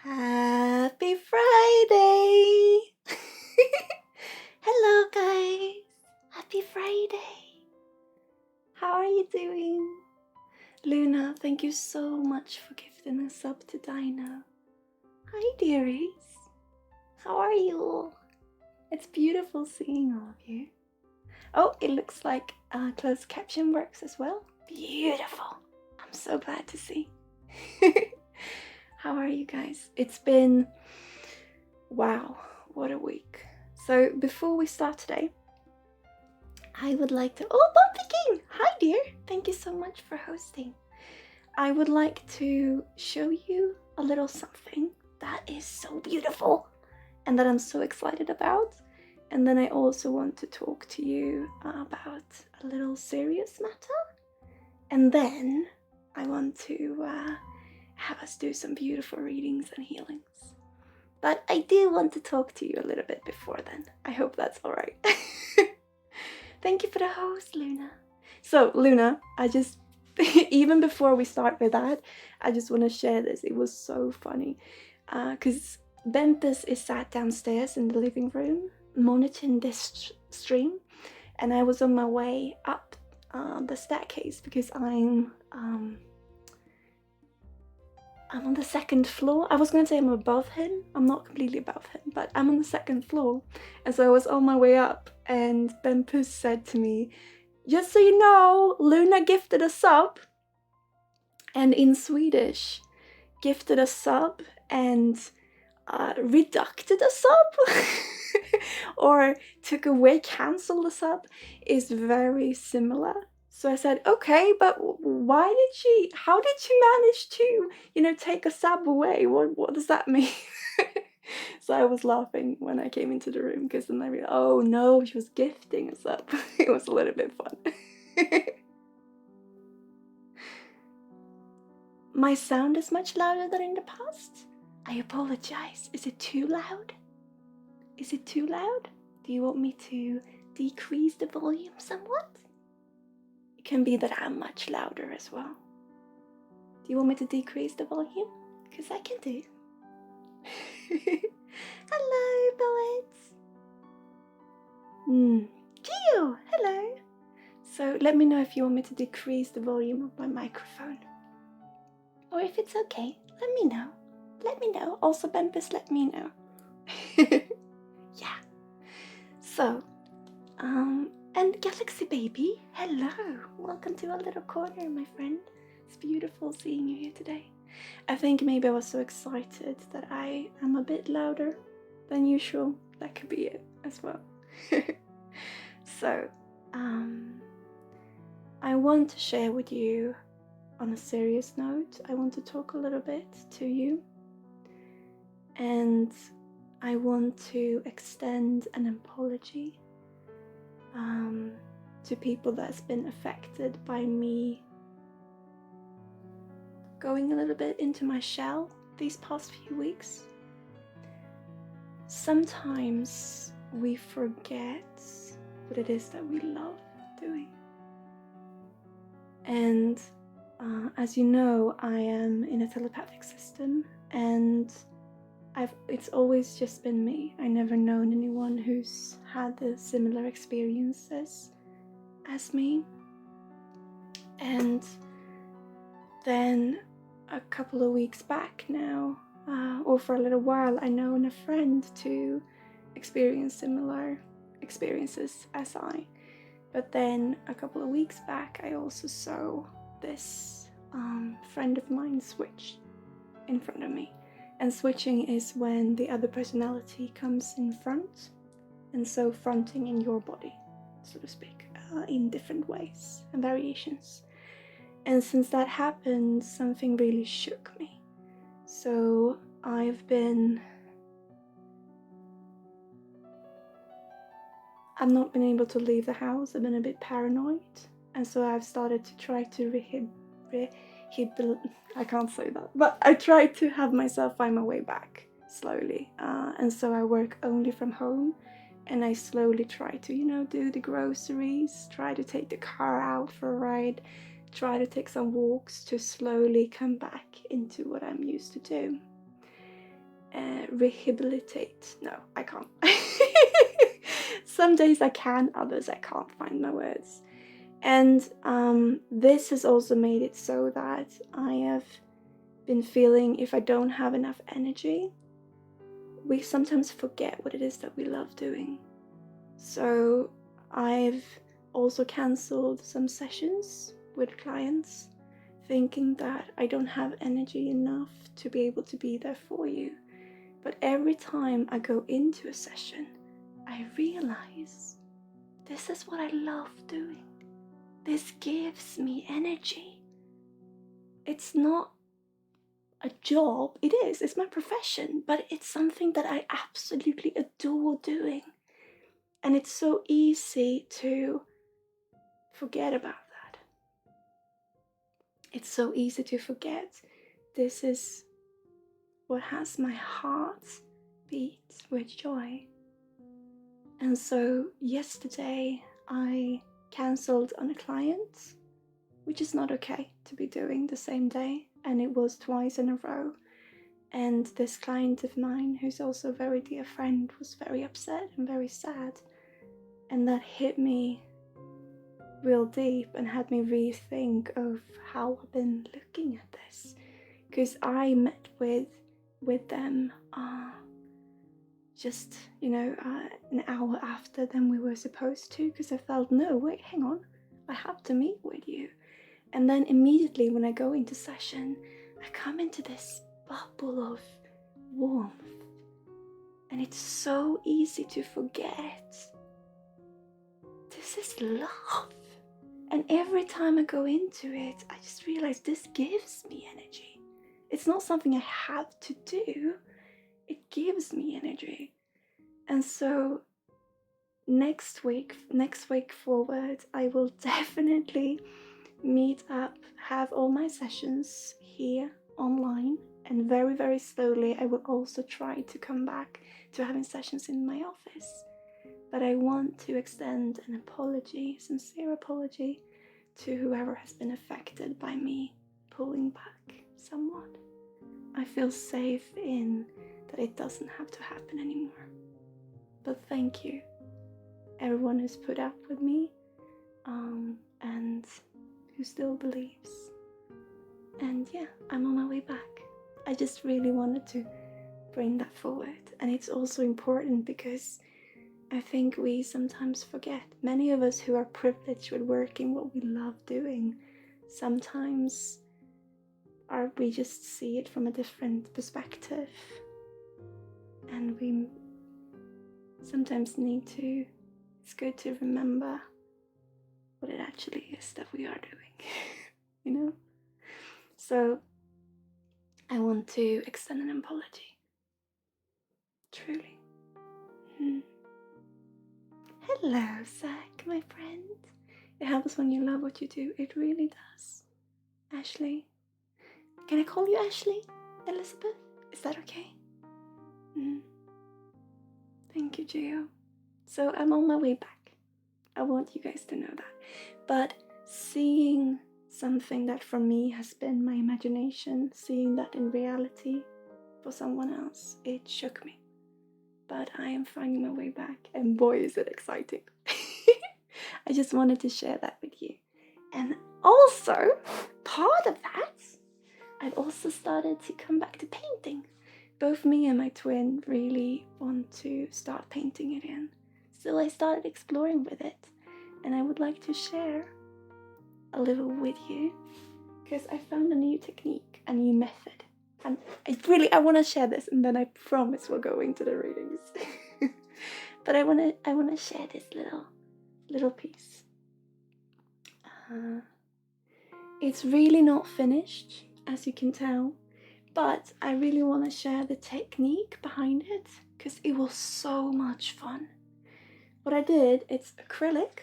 Happy Friday! Hello guys! Happy Friday! How are you doing? Luna, thank you so much for gifting a sub to Dino. Hi dearies! How are you? It's beautiful seeing all of you. Oh, it looks like closed caption works as well. Beautiful! I'm so glad to see. How are you guys? It's been, wow, what a week. So before we start today, I would like to, oh, Bumpy King! Hi dear! Thank you so much for hosting. I would like to show you a little something that is so beautiful and that I'm so excited about. And then I also want to talk to you about a little serious matter. And then I want to have us do some beautiful readings and healings. But I do want to talk to you a little bit before then. I hope that's all right. Thank you for the host, Luna. So, Luna, I just, even before we start with that, I just want to share this. It was so funny. Because Bentis is sat downstairs in the living room, monitoring this stream. And I was on my way up the staircase because I'm on the second floor. I was going to say I'm above him. I'm not completely above him, but I'm on the second floor. And so I was on my way up, and Benpus said to me, just so you know, Luna gifted a sub. And in Swedish, gifted a sub and reducted a sub or took away, cancelled a sub is very similar. So I said, okay, but how did she manage to, take a sub away? What does that mean? So I was laughing when I came into the room because then I realized, oh no, she was gifting a sub. It was a little bit fun. My sound is much louder than in the past. I apologize. Is it too loud? Is it too loud? Do you want me to decrease the volume somewhat? It can be that I'm much louder as well. Do you want me to decrease the volume? Because I can do. Hello, poets. Gio, hello. So let me know if you want me to decrease the volume of my microphone. Or if it's okay, let me know. Let me know. Also, Benpus, let me know. Yeah. So, and Galaxy Baby, hello. Welcome to our little corner, my friend. It's beautiful seeing you here today. I think maybe I was so excited that I am a bit louder than usual. That could be it as well. So, I want to share with you on a serious note. I want to talk a little bit to you. And I want to extend an apology to people that's been affected by me going a little bit into my shell these past few weeks. Sometimes we forget what it is that we love doing. And as you know, I am in a telepathic system, and it's always just been me. I never known anyone who's had the similar experiences as me. And then a couple of weeks back now, or for a little while, I known a friend to experience similar experiences as I. But then a couple of weeks back, I also saw this friend of mine switch in front of me. And switching is when the other personality comes in front, and so fronting in your body, so to speak, in different ways and variations. And since that happened, something really shook me. So I've not been able to leave the house. I've been a bit paranoid, and so I've started to try to I can't say that, but I try to have myself find my way back slowly, and so I work only from home, and I slowly try to, do the groceries, try to take the car out for a ride, try to take some walks to slowly come back into what I'm used to do. Rehabilitate. No, I can't. Some days I can, others I can't find my words. And this has also made it so that I have been feeling if I don't have enough energy, we sometimes forget what it is that we love doing. So I've also cancelled some sessions with clients, thinking that I don't have energy enough to be able to be there for you. But every time I go into a session, I realize this is what I love doing. This gives me energy. It's not a job. It is. It's my profession. But it's something that I absolutely adore doing. And it's so easy to forget about that. It's so easy to forget. This is what has my heart beat with joy. And so yesterday I cancelled on a client, which is not okay to be doing the same day, and it was twice in a row. And this client of mine, who's also a very dear friend, was very upset and very sad, and that hit me real deep and had me rethink of how I've been looking at this, because I met with them just an hour after than we were supposed to, because I felt, no, wait, hang on, I have to meet with you. And then immediately when I go into session, I come into this bubble of warmth, and it's so easy to forget this is love. And every time I go into it, I just realize this gives me energy. It's not something I have to do. It gives me energy. And so next week forward, I will definitely meet up, have all my sessions here online, and very, very slowly I will also try to come back to having sessions in my office. But I want to extend an apology, sincere apology, to whoever has been affected by me pulling back somewhat. I feel safe in that it doesn't have to happen anymore. But thank you, everyone who's put up with me, and who still believes. And yeah, I'm on my way back. I just really wanted to bring that forward. And it's also important because I think we sometimes forget. Many of us who are privileged with working what we love doing, sometimes we just see it from a different perspective. And we sometimes it's good to remember what it actually is that we are doing, So I want to extend an apology. Truly. Hello, Zach, my friend. It happens when you love what you do. It really does. Ashley. Can I call you Ashley? Elizabeth? Is that okay? Thank you, Gio. So I'm on my way back. I want you guys to know that. But seeing something that for me has been my imagination, seeing that in reality for someone else, it shook me. But I am finding my way back, and boy is it exciting. I just wanted to share that with you. And also, part of that, I've also started to come back to painting. Both me and my twin really want to start painting again. So I started exploring with it, and I would like to share a little with you, because I found a new technique, a new method. And I want to share this, and then I promise we'll go into the readings. But I want to share this little piece. It's really not finished, as you can tell, but I really want to share the technique behind it, because it was so much fun. What I did, it's acrylic,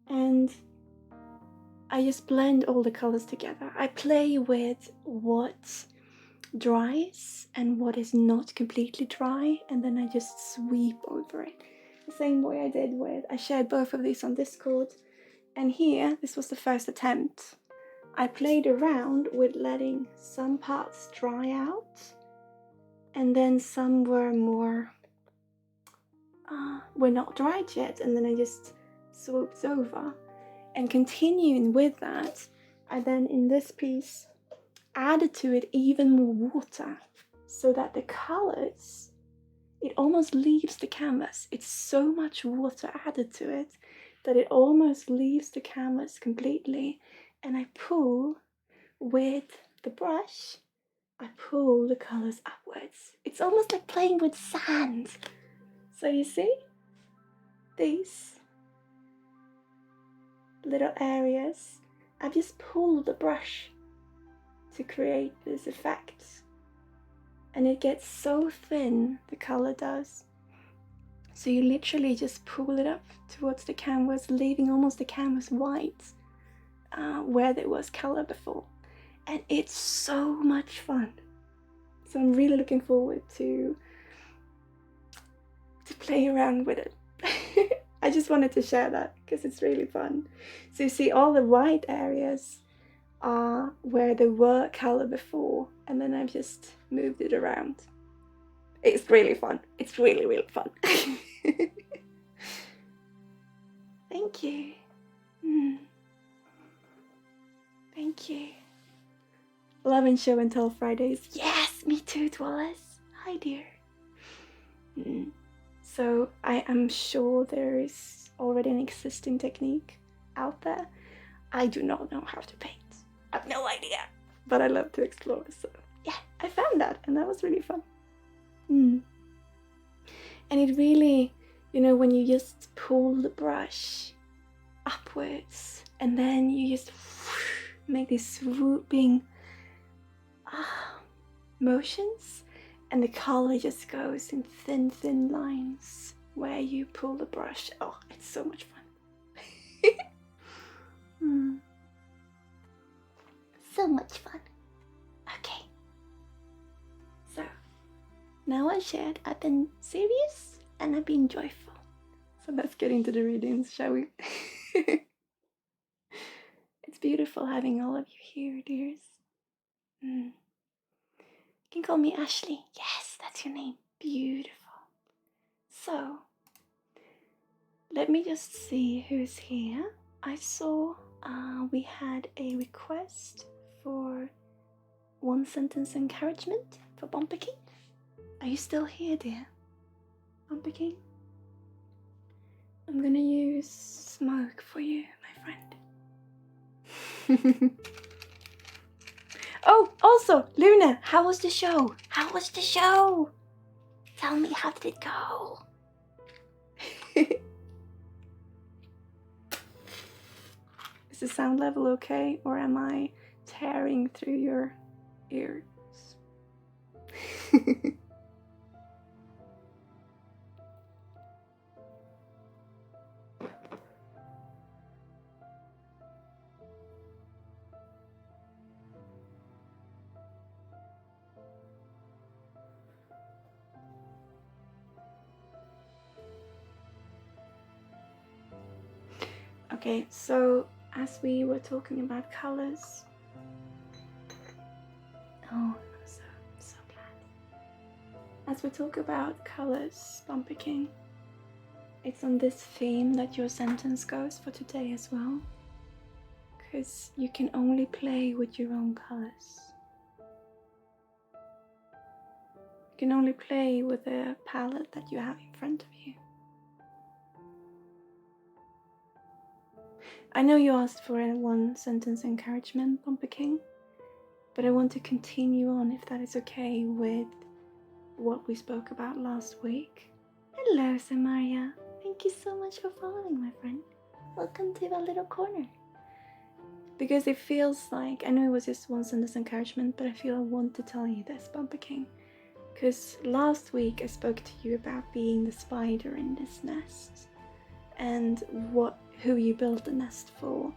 and I just blend all the colors together. I play with what dries and what is not completely dry, and then I just sweep over it. The same way I shared both of these on Discord, and here, this was the first attempt. I played around with letting some parts dry out, and then some were not dried yet, and then I just swooped over. And continuing with that, I then in this piece added to it even more water, so that the colors, it almost leaves the canvas. It's so much water added to it that it almost leaves the canvas completely. And I pull with the brush, I pull the colors upwards. It's almost like playing with sand. So you see these little areas, I just pull the brush to create this effect. And it gets so thin, the color does. So you literally just pull it up towards the canvas, leaving almost the canvas white, where there was color before. And it's so much fun. So I'm really looking forward to play around with it. I just wanted to share that because it's really fun. So you see all the white areas are where there were color before, and then I've just moved it around. It's really fun. It's really, really fun. Thank you. Thank you. Love and show and tell Fridays. Yes, me too, Wallace. Hi, dear. So I am sure there is already an existing technique out there. I do not know how to paint. I have no idea, but I love to explore. So yeah, I found that, and that was really fun. And it really, you know, when you just pull the brush upwards, and then you just make these swooping motions, and the color just goes in thin lines where you pull the brush. Oh, it's so much fun. So much fun. Okay. So, now I shared I've been serious and I've been joyful. So let's get into the readings, shall we? It's beautiful having all of you here, dears. You can call me Ashley. Yes, that's your name. Beautiful. So, let me just see who's here. I saw we had a request for one sentence encouragement for Bumper King. Are you still here, dear? Bumper King? I'm gonna use smoke for you, my friend. Oh, also, Luna, how was the show? How was the show? Tell me, how did it go? Is the sound level okay, or am I tearing through your ears? Okay, so as we were talking about colors, oh, I'm so glad. As we talk about colors, Bumper King, it's on this theme that your sentence goes for today as well, because you can only play with your own colors. You can only play with the palette that you have in front of you. I know you asked for a one sentence encouragement, Bumper King, but I want to continue on, if that is okay, with what we spoke about last week. Hello, Samaria. Thank you so much for following, my friend. Welcome to our little corner. Because it feels like, I know it was just one sentence encouragement, but I feel I want to tell you this, Bumper King. Because last week I spoke to you about being the spider in this nest and who you built the nest for.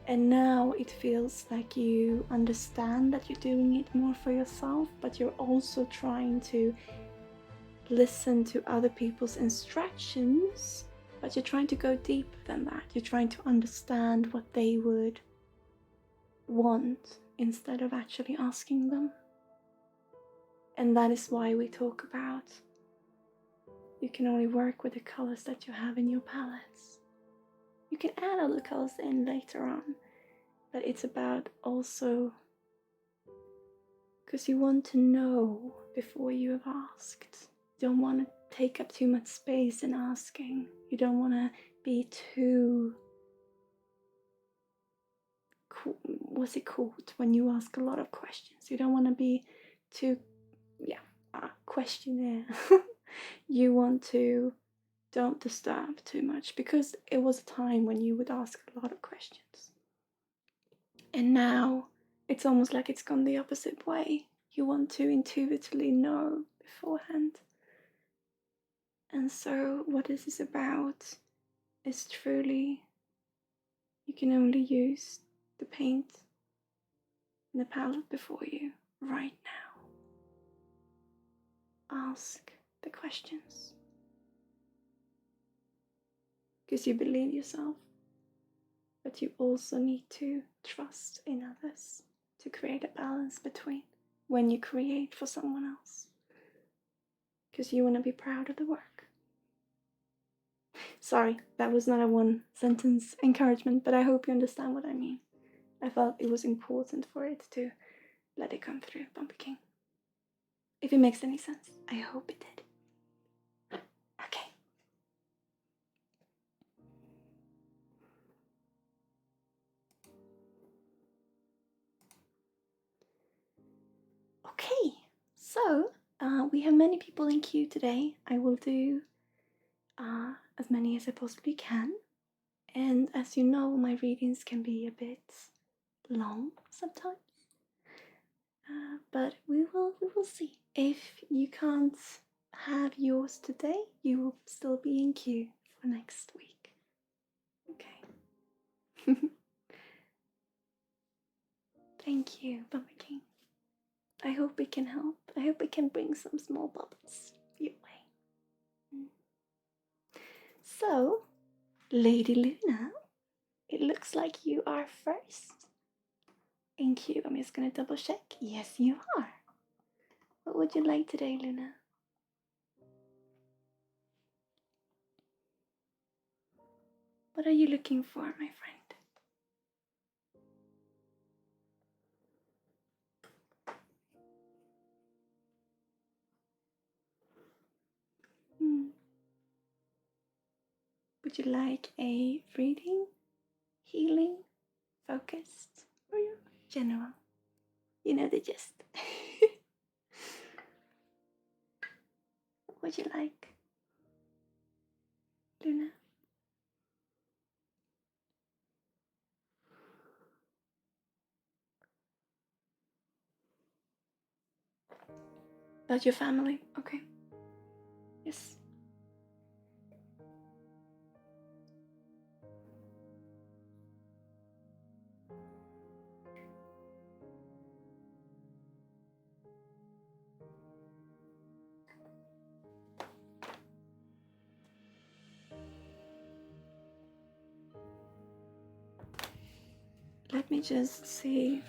And now it feels like you understand that you're doing it more for yourself, but you're also trying to listen to other people's instructions, but you're trying to go deeper than that. You're trying to understand what they would want instead of actually asking them. And that is why we talk about you can only work with the colors that you have in your palettes. You can add other colors in later on, but it's about also because you want to know before you have asked. You don't want to take up too much space in asking. You don't want to be too what's it called when you ask a lot of questions? You don't want to be too, questionnaire. You want to don't disturb too much, because it was a time when you would ask a lot of questions. And now it's almost like it's gone the opposite way. You want to intuitively know beforehand. And so what this is about is truly, you can only use the paint and the palette before you right now. Ask the questions. Because you believe yourself, but you also need to trust in others to create a balance between when you create for someone else. Because you want to be proud of the work. Sorry, that was not a one sentence encouragement, but I hope you understand what I mean. I felt it was important for it to let it come through, Bumpy King. If it makes any sense, I hope it did. Okay. Okay, so we have many people in queue today. I will do as many as I possibly can. And as you know, my readings can be a bit long sometimes. But we will see. If you can't have yours today, you will still be in queue for next week. Okay. Thank you, Bumpy King. I hope it can help. I hope it can bring some small bubbles your way. So, Lady Luna, it looks like you are first in queue. I'm just gonna double check. Yes, you are. What would you like today, Luna? What are you looking for, my friend? Would you like a reading, healing, focused, or general? You know the gist. What would you like, Luna? About your family? Okay. Yes. Let me just see.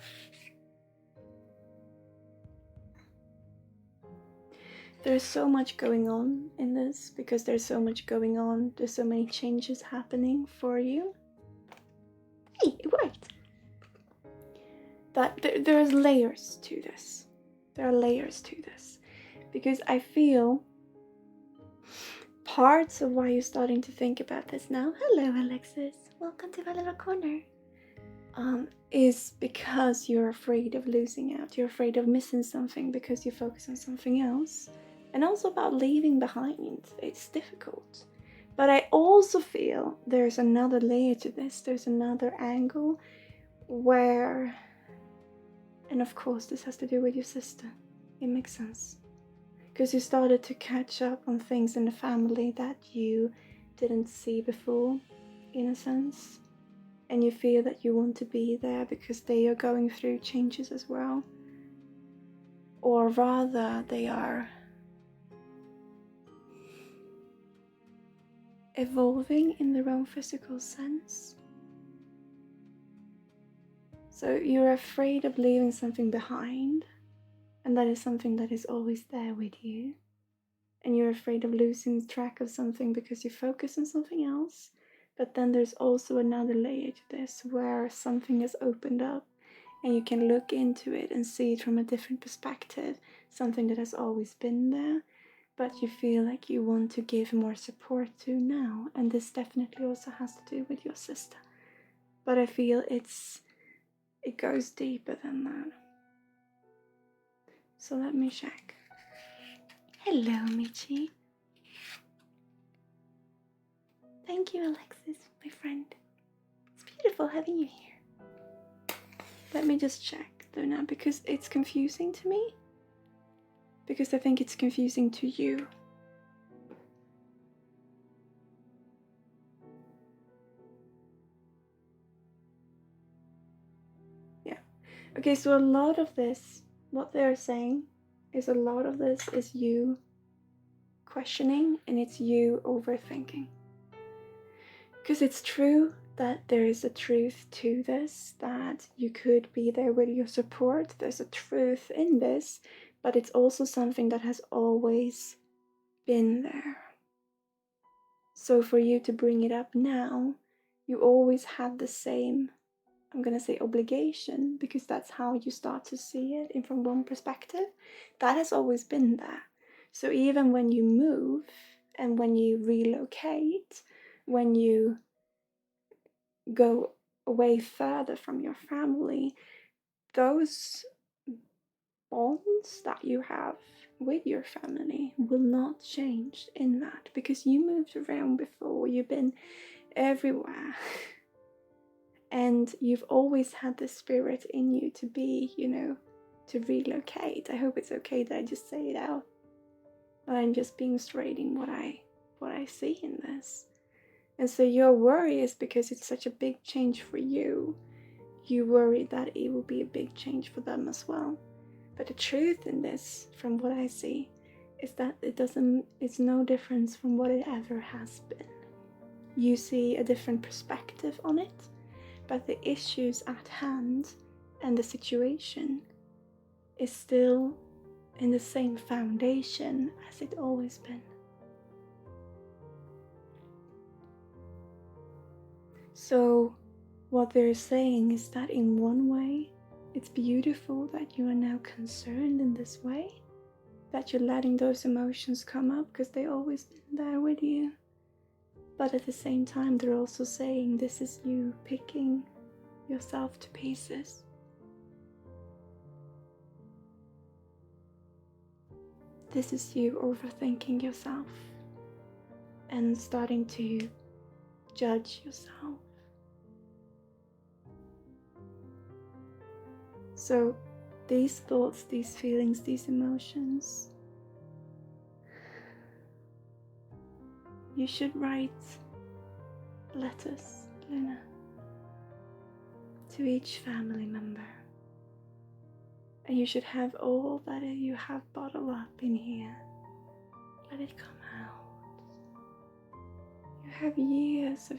There's so much going on in this, because there's so much going on. There's so many changes happening for you. Hey, it worked. But there's layers to this. There are layers to this. Because I feel parts of why you're starting to think about this now. Hello, Alexis. Welcome to my little corner. Is because you're afraid of losing out. You're afraid of missing something because you focus on something else. And also about leaving behind. It's difficult. But I also feel there's another layer to this. There's another angle where, and of course this has to do with your sister. It makes sense. Because you started to catch up on things in the family that you didn't see before, in a sense. And you feel that you want to be there because they are going through changes as well. Or rather, they are evolving in their own physical sense. So you're afraid of leaving something behind, and that is something that is always there with you. And you're afraid of losing track of something because you focus on something else. But then there's also another layer to this where something has opened up and you can look into it and see it from a different perspective, something that has always been there, but you feel like you want to give more support to now. And this definitely also has to do with your sister. But I feel it's it goes deeper than that. So let me check. Hello, Michi. Thank you, Alexis, my friend. It's beautiful having you here. Let me just check, Luna, because it's confusing to me. Because I think it's confusing to you. Yeah. Okay, so a lot of this, what they're saying, is a lot of this is you questioning and it's you overthinking. Because it's true that there is a truth to this, that you could be there with your support. There's a truth in this, but it's also something that has always been there. So for you to bring it up now, you always had the same, I'm gonna say obligation, because that's how you start to see it in from one perspective. That has always been there. So even when you move and when you relocate, when you go away further from your family, those bonds that you have with your family will not change in that, because you moved around before, you've been everywhere. And you've always had the spirit in you to be, to relocate. I hope it's okay that I just say it out. But I'm just being straight in what I see in this. And so your worry is because it's such a big change for you. You worry that it will be a big change for them as well. But the truth in this, from what I see, is that it's no difference from what it ever has been. You see a different perspective on it, but the issues at hand and the situation is still in the same foundation as it always been. So what they're saying is that in one way, it's beautiful that you are now concerned in this way, that you're letting those emotions come up because they've always been there with you. But at the same time, they're also saying this is you picking yourself to pieces. This is you overthinking yourself and starting to judge yourself. So these thoughts, these feelings, these emotions, you should write letters, Luna, to each family member. And you should have all that you have bottled up in here. Let it come out. You have years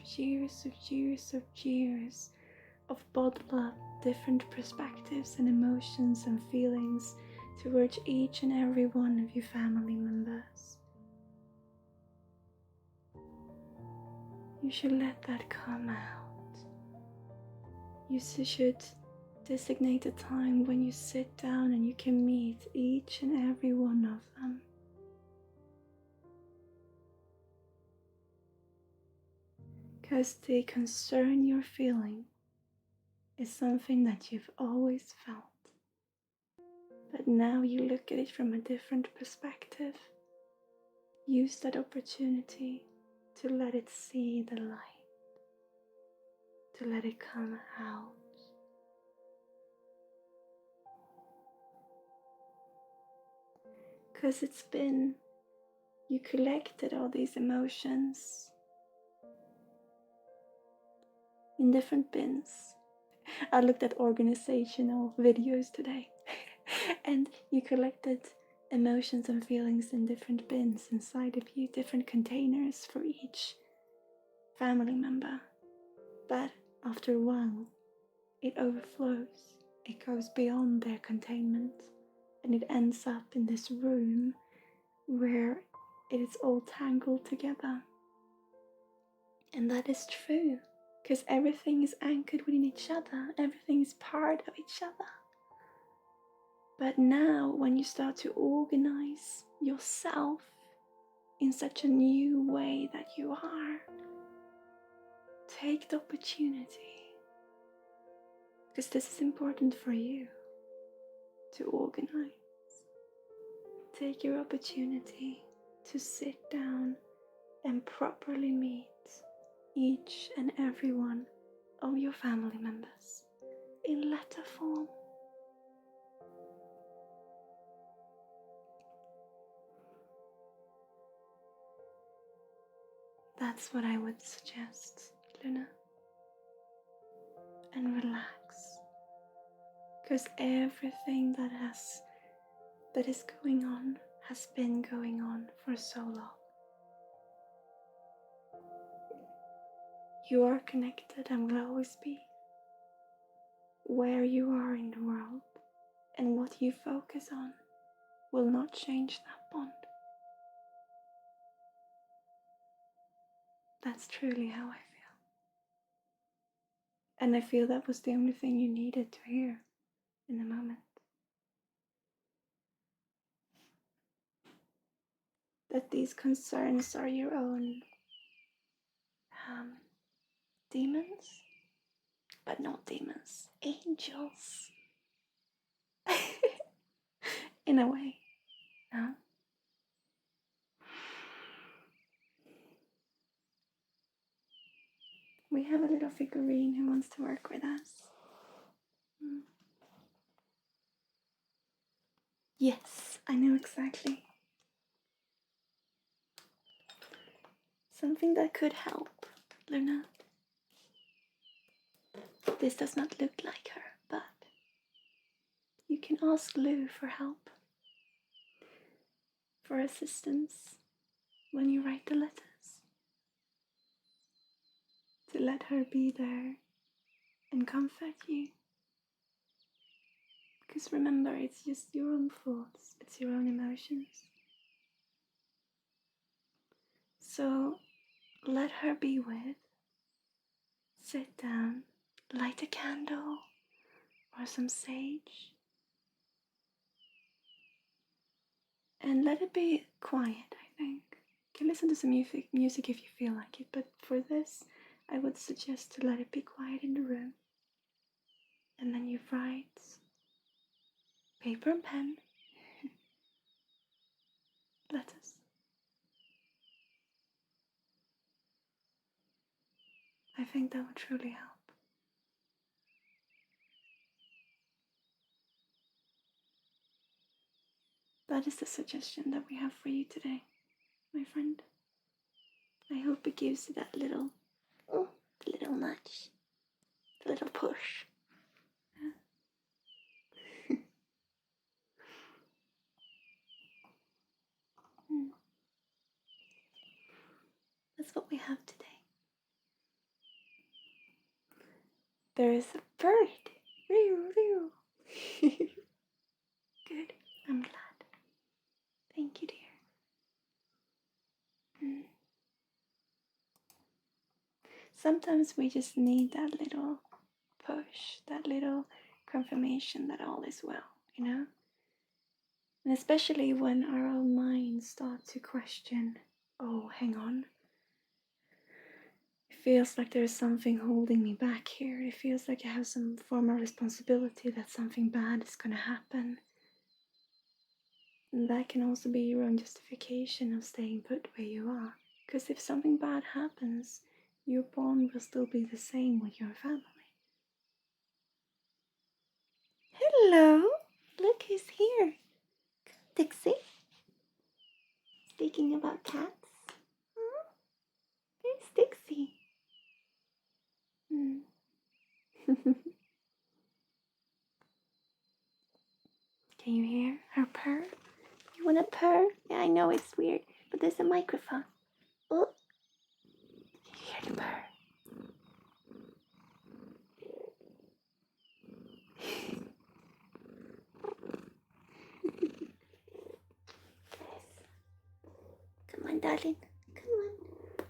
of bottled up different perspectives and emotions and feelings towards each and every one of your family members. You should let that come out. You should designate a time when you sit down and you can meet each and every one of them. Because the concern you're feeling is something that you've always felt. But now you look at it from a different perspective. Use that opportunity to let it see the light, to let it come out. Because it's been, you collected all these emotions in different bins. I looked at organizational videos today and you collected emotions and feelings in different bins inside of you, different containers for each family member. But after a while, it overflows. It goes beyond their containment and it ends up in this room where it is all tangled together. And that is true. Because everything is anchored within each other. Everything is part of each other. But now, when you start to organize yourself in such a new way that you are, take the opportunity. Because this is important for you to organize. Take your opportunity to sit down and properly meet each and every one of your family members in letter form. That's what I would suggest, Luna. And relax. Because everything that is going on has been going on for so long. You are connected and will always be. Where you are in the world and what you focus on will not change that bond. That's truly how I feel. And I feel that was the only thing you needed to hear in the moment. That these concerns are your own demons, but not demons, angels. In a way, no? We have a little figurine who wants to work with us. Yes, I know exactly. Something that could help, Luna. This does not look like her, but you can ask Lou for help, for assistance when you write the letters, to let her be there and comfort you. Because remember, it's just your own thoughts, it's your own emotions. So let her be with, sit down, light a candle or some sage, and let it be quiet, I think. You can listen to some music if you feel like it, but for this, I would suggest to let it be quiet in the room. And then you write, paper and pen, letters. I think that would truly help. That is the suggestion that we have for you today, my friend. I hope it gives you that little nudge, a little push. Yeah. That's what we have today. There is a bird. Good. I'm glad. Thank you, dear. Sometimes we just need that little push, that little confirmation that all is well, you know? And especially when our own minds start to question, oh, hang on. It feels like there's something holding me back here. It feels like I have some form of responsibility that something bad is going to happen. And that can also be your own justification of staying put where you are. Because if something bad happens, your bond will still be the same with your family. Hello! Look who's here. Dixie. Speaking about cats. There's Dixie. Can you hear her purr? You wanna purr? Yeah, I know it's weird, but there's a microphone. Oh, you hear the purr? Come on, darling. Come on.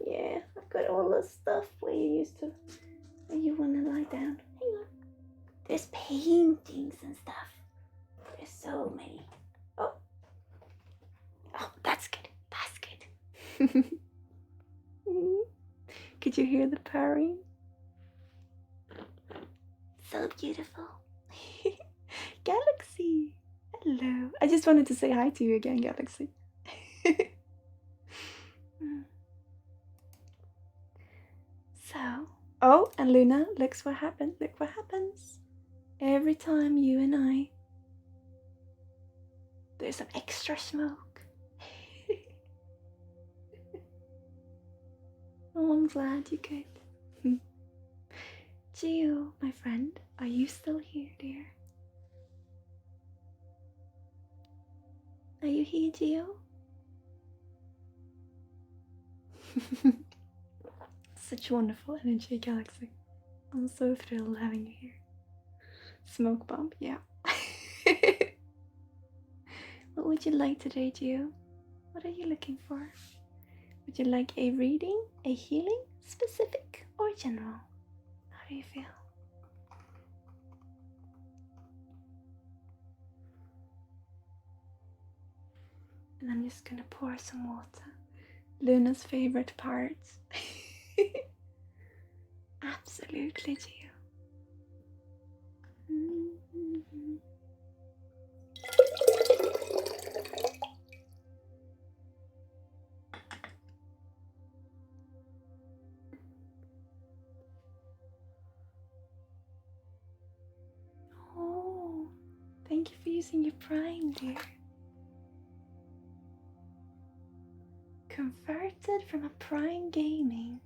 Yeah, I've got all the stuff where you wanna lie down. Hang on. There's paintings and stuff. There's so many. Oh, that's good. That's good. Could you hear the purring? So beautiful. Galaxy. Hello. I just wanted to say hi to you again, Galaxy. So, oh, and Luna, look what happens. Look what happens. Every time you and I, there's some extra smoke. Oh, I'm glad you could. Gio, my friend, are you still here, dear? Are you here, Gio? Such wonderful energy, Galaxy. I'm so thrilled having you here. Smoke bomb, yeah. What would you like today, Gio? What are you looking for? Would you like a reading, a healing, specific, or general? How do you feel? And I'm just gonna pour some water. Luna's favorite part. Absolutely, Gio. Oh, thank you for using your Prime, dear. Converted from a Prime Gaming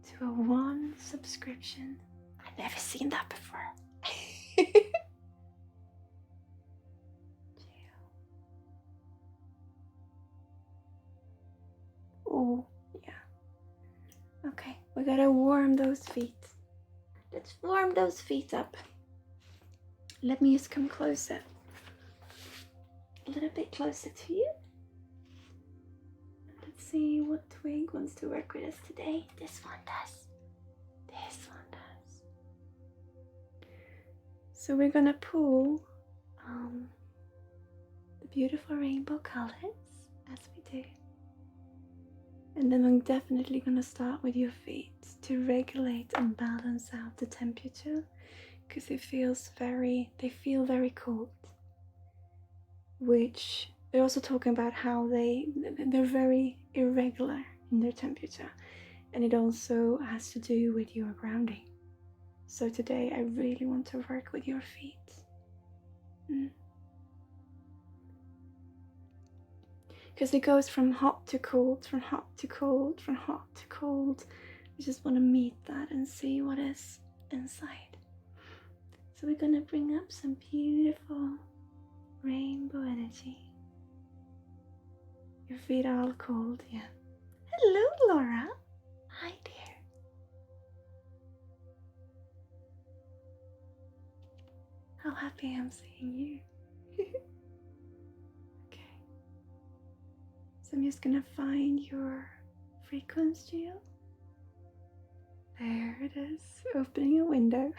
to a one subscription. I've never seen that before. Oh, yeah. Okay, we gotta warm those feet. Let's warm those feet up. Let me just come closer. A little bit closer to you. Let's see what twig wants to work with us today. This one does. This one does. So we're gonna pull the beautiful rainbow colors as we do. And then I'm definitely gonna start with your feet to regulate and balance out the temperature, because they feel very cold. Which they're also talking about how they're very irregular in their temperature, and it also has to do with your grounding. So today I really want to work with your feet. Because it goes from hot to cold, from hot to cold, from hot to cold. We just want to meet that and see what is inside. So we're gonna bring up some beautiful rainbow energy. Your feet are all cold, yeah. Hello, Laura. Hi, dear. How happy I'm seeing you. Okay. So I'm just gonna find your frequency. There it is, opening a window.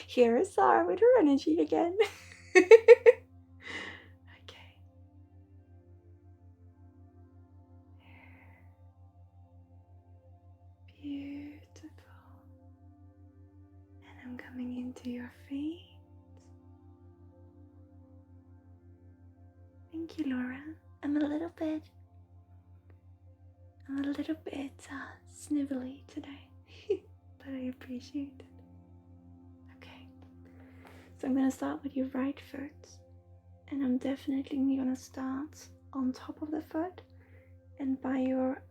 Here is Sarah with her energy again. Okay. Beautiful. And I'm coming into your feet. Thank you, Laura. I'm a little bit snivelly today, but I appreciate it. Okay, so I'm gonna start with your right foot, and I'm definitely gonna start on top of the foot and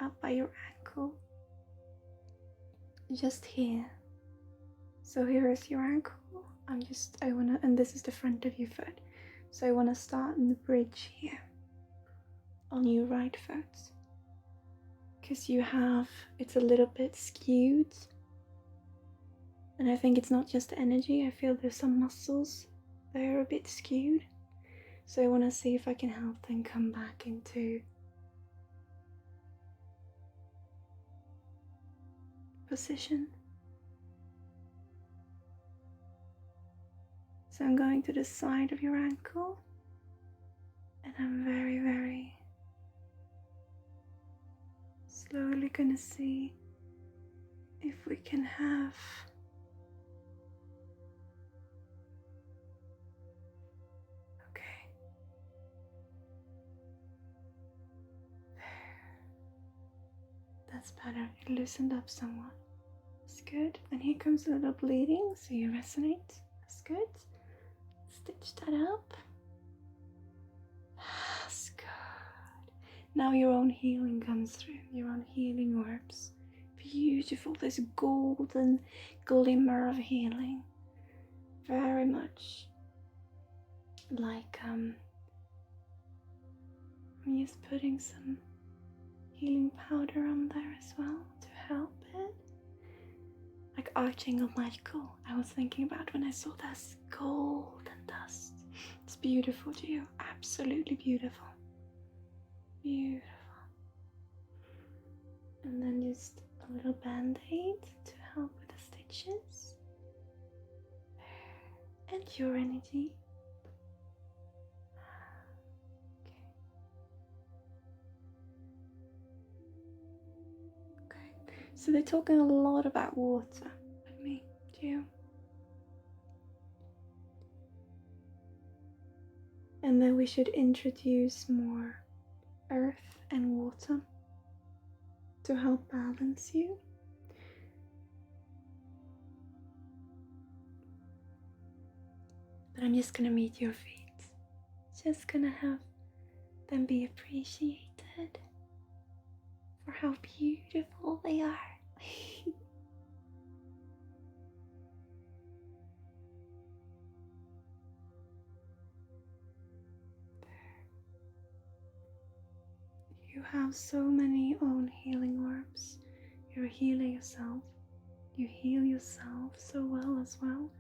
up by your ankle, just here. So here is your ankle. And this is the front of your foot. So I wanna start in the bridge here on your right foot, because it's a little bit skewed, and I think it's not just the energy. I feel there's some muscles that are a bit skewed, so I want to see if I can help them come back into position. So I'm going to the side of your ankle, and I'm very, very slowly gonna see if we can have that's better. It loosened up somewhat. That's good. And here comes a little bleeding, so you resonate. That's good. Stitch that up. That's good. Now your own healing comes through. Your own healing orbs. Beautiful. This golden glimmer of healing. Very much like I'm just putting some healing powder on there as well to help it. Like Archangel Michael, I was thinking about when I saw this golden dust. It's beautiful, Gio. Absolutely beautiful. Beautiful. And then just a little band-aid to help with the stitches. And your energy. So they're talking a lot about water with me, Gio. And then we should introduce more earth and water to help balance you. But I'm just gonna meet your feet. Just gonna have them be appreciated for how beautiful they are. You have so many own healing orbs. You're healing yourself. You heal yourself so well as well.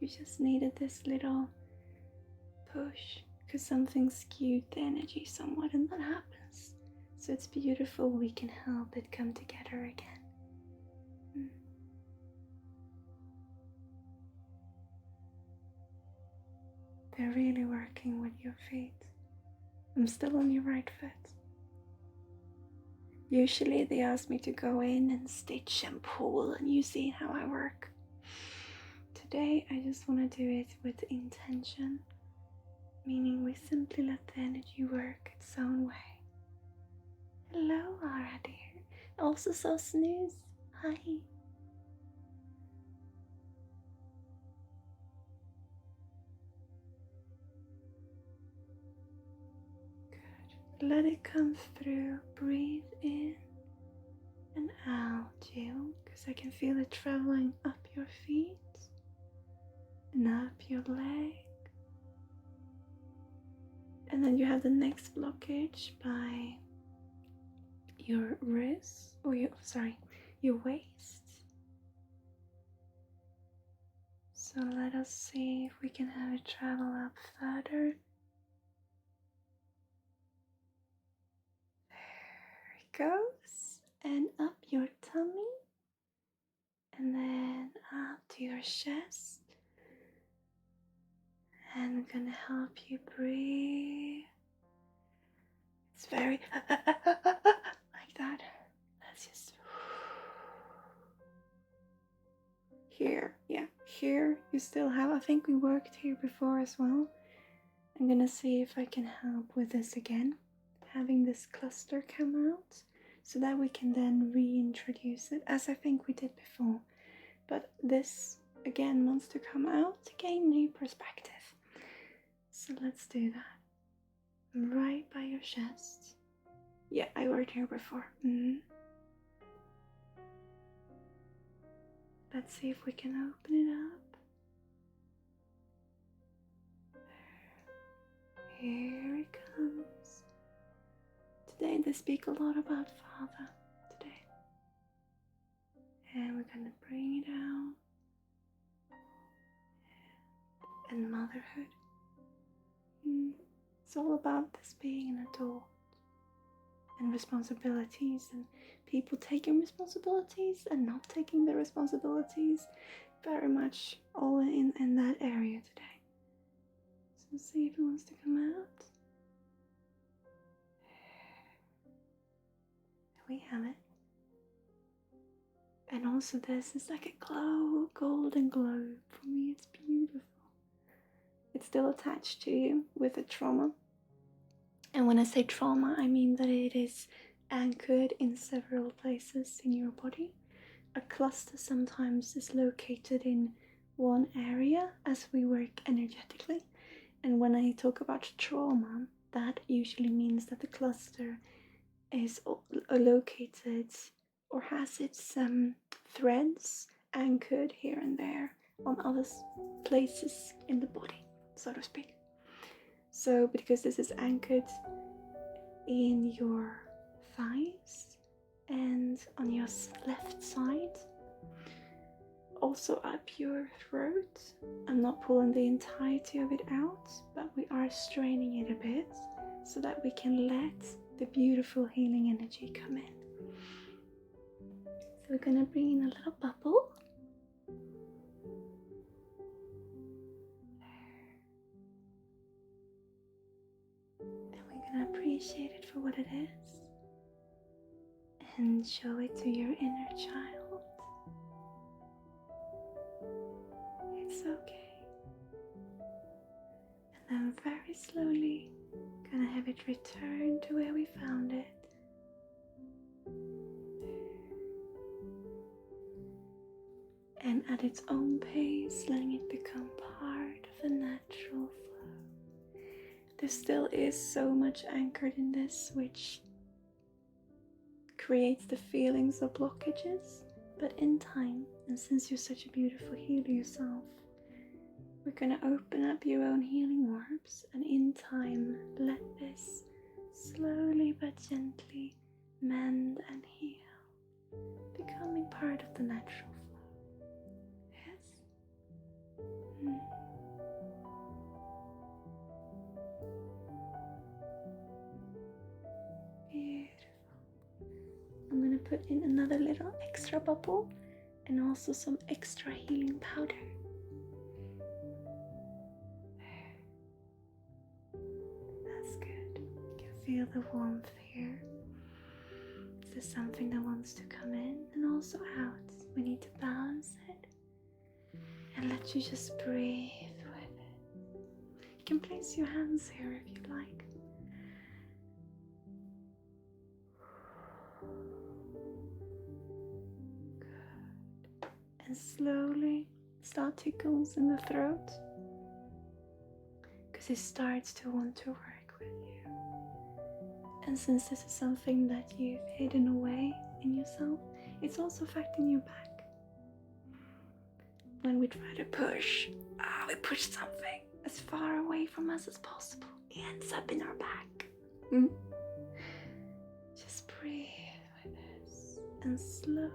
You just needed this little push because something skewed the energy somewhat, and that happens. So it's beautiful we can help it come together again. They're really working with your feet. I'm still on your right foot. Usually they ask me to go in and stitch and pull, and you see how I work. Today I just want to do it with intention, meaning we simply let the energy work its own way. Hello, Ara dear. Also saw Snooze. Hi. Good. Let it come through. Breathe in and out, Jill, because I can feel it traveling up your feet and up your leg. And then you have the next blockage by your wrist, or your waist. So let us see if we can have it travel up further. There it goes. And up your tummy. And then up to your chest. And I'm gonna help you breathe. It's very like that. Let's just here, yeah, here you still have, I think we worked here before as well. I'm gonna see if I can help with this again, having this cluster come out so that we can then reintroduce it as I think we did before. But this again wants to come out to gain new perspective. So let's do that. Right by your chest. Yeah, I worked here before. Let's see if we can open it up. Here it comes. Today they speak a lot about Father today. And we're gonna bring it out. And motherhood. It's all about this being an adult. And responsibilities, and people taking responsibilities and not taking the responsibilities. Very much all in that area today. So see if it wants to come out. There we have it. And also this is like a glow, golden glow. For me it's beautiful. It's still attached to you with a trauma. And when I say trauma, I mean that it is anchored in several places in your body. A cluster sometimes is located in one area as we work energetically. And when I talk about trauma, that usually means that the cluster is located or has its threads anchored here and there on other places in the body, so to speak. So because this is anchored in your thighs and on your left side, also up your throat. I'm not pulling the entirety of it out, but we are straining it a bit so that we can let the beautiful healing energy come in. So we're gonna bring in a little bubble. And we're gonna appreciate it for what it is and show it to your inner child. It's okay. And then very slowly gonna have it return to where we found it. And at its own pace, letting it become part of the natural flow. There still is so much anchored in this, which creates the feelings of blockages. But in time, and since you're such a beautiful healer yourself, we're gonna open up your own healing orbs, and in time, let this slowly but gently mend and heal, becoming part of the natural flow. Yes? Beautiful. I'm gonna put in another little extra bubble and also some extra healing powder. That's good. You can feel the warmth here. This is something that wants to come in and also out. We need to balance it and let you just breathe with it. You can place your hands here if you like. Good. And slowly start tickles in the throat, because it starts to want to work with you. And since this is something that you've hidden away in yourself, it's also affecting your back. When we try to push, we push something as far away from us as possible. It ends up in our back. Just breathe with this and slowly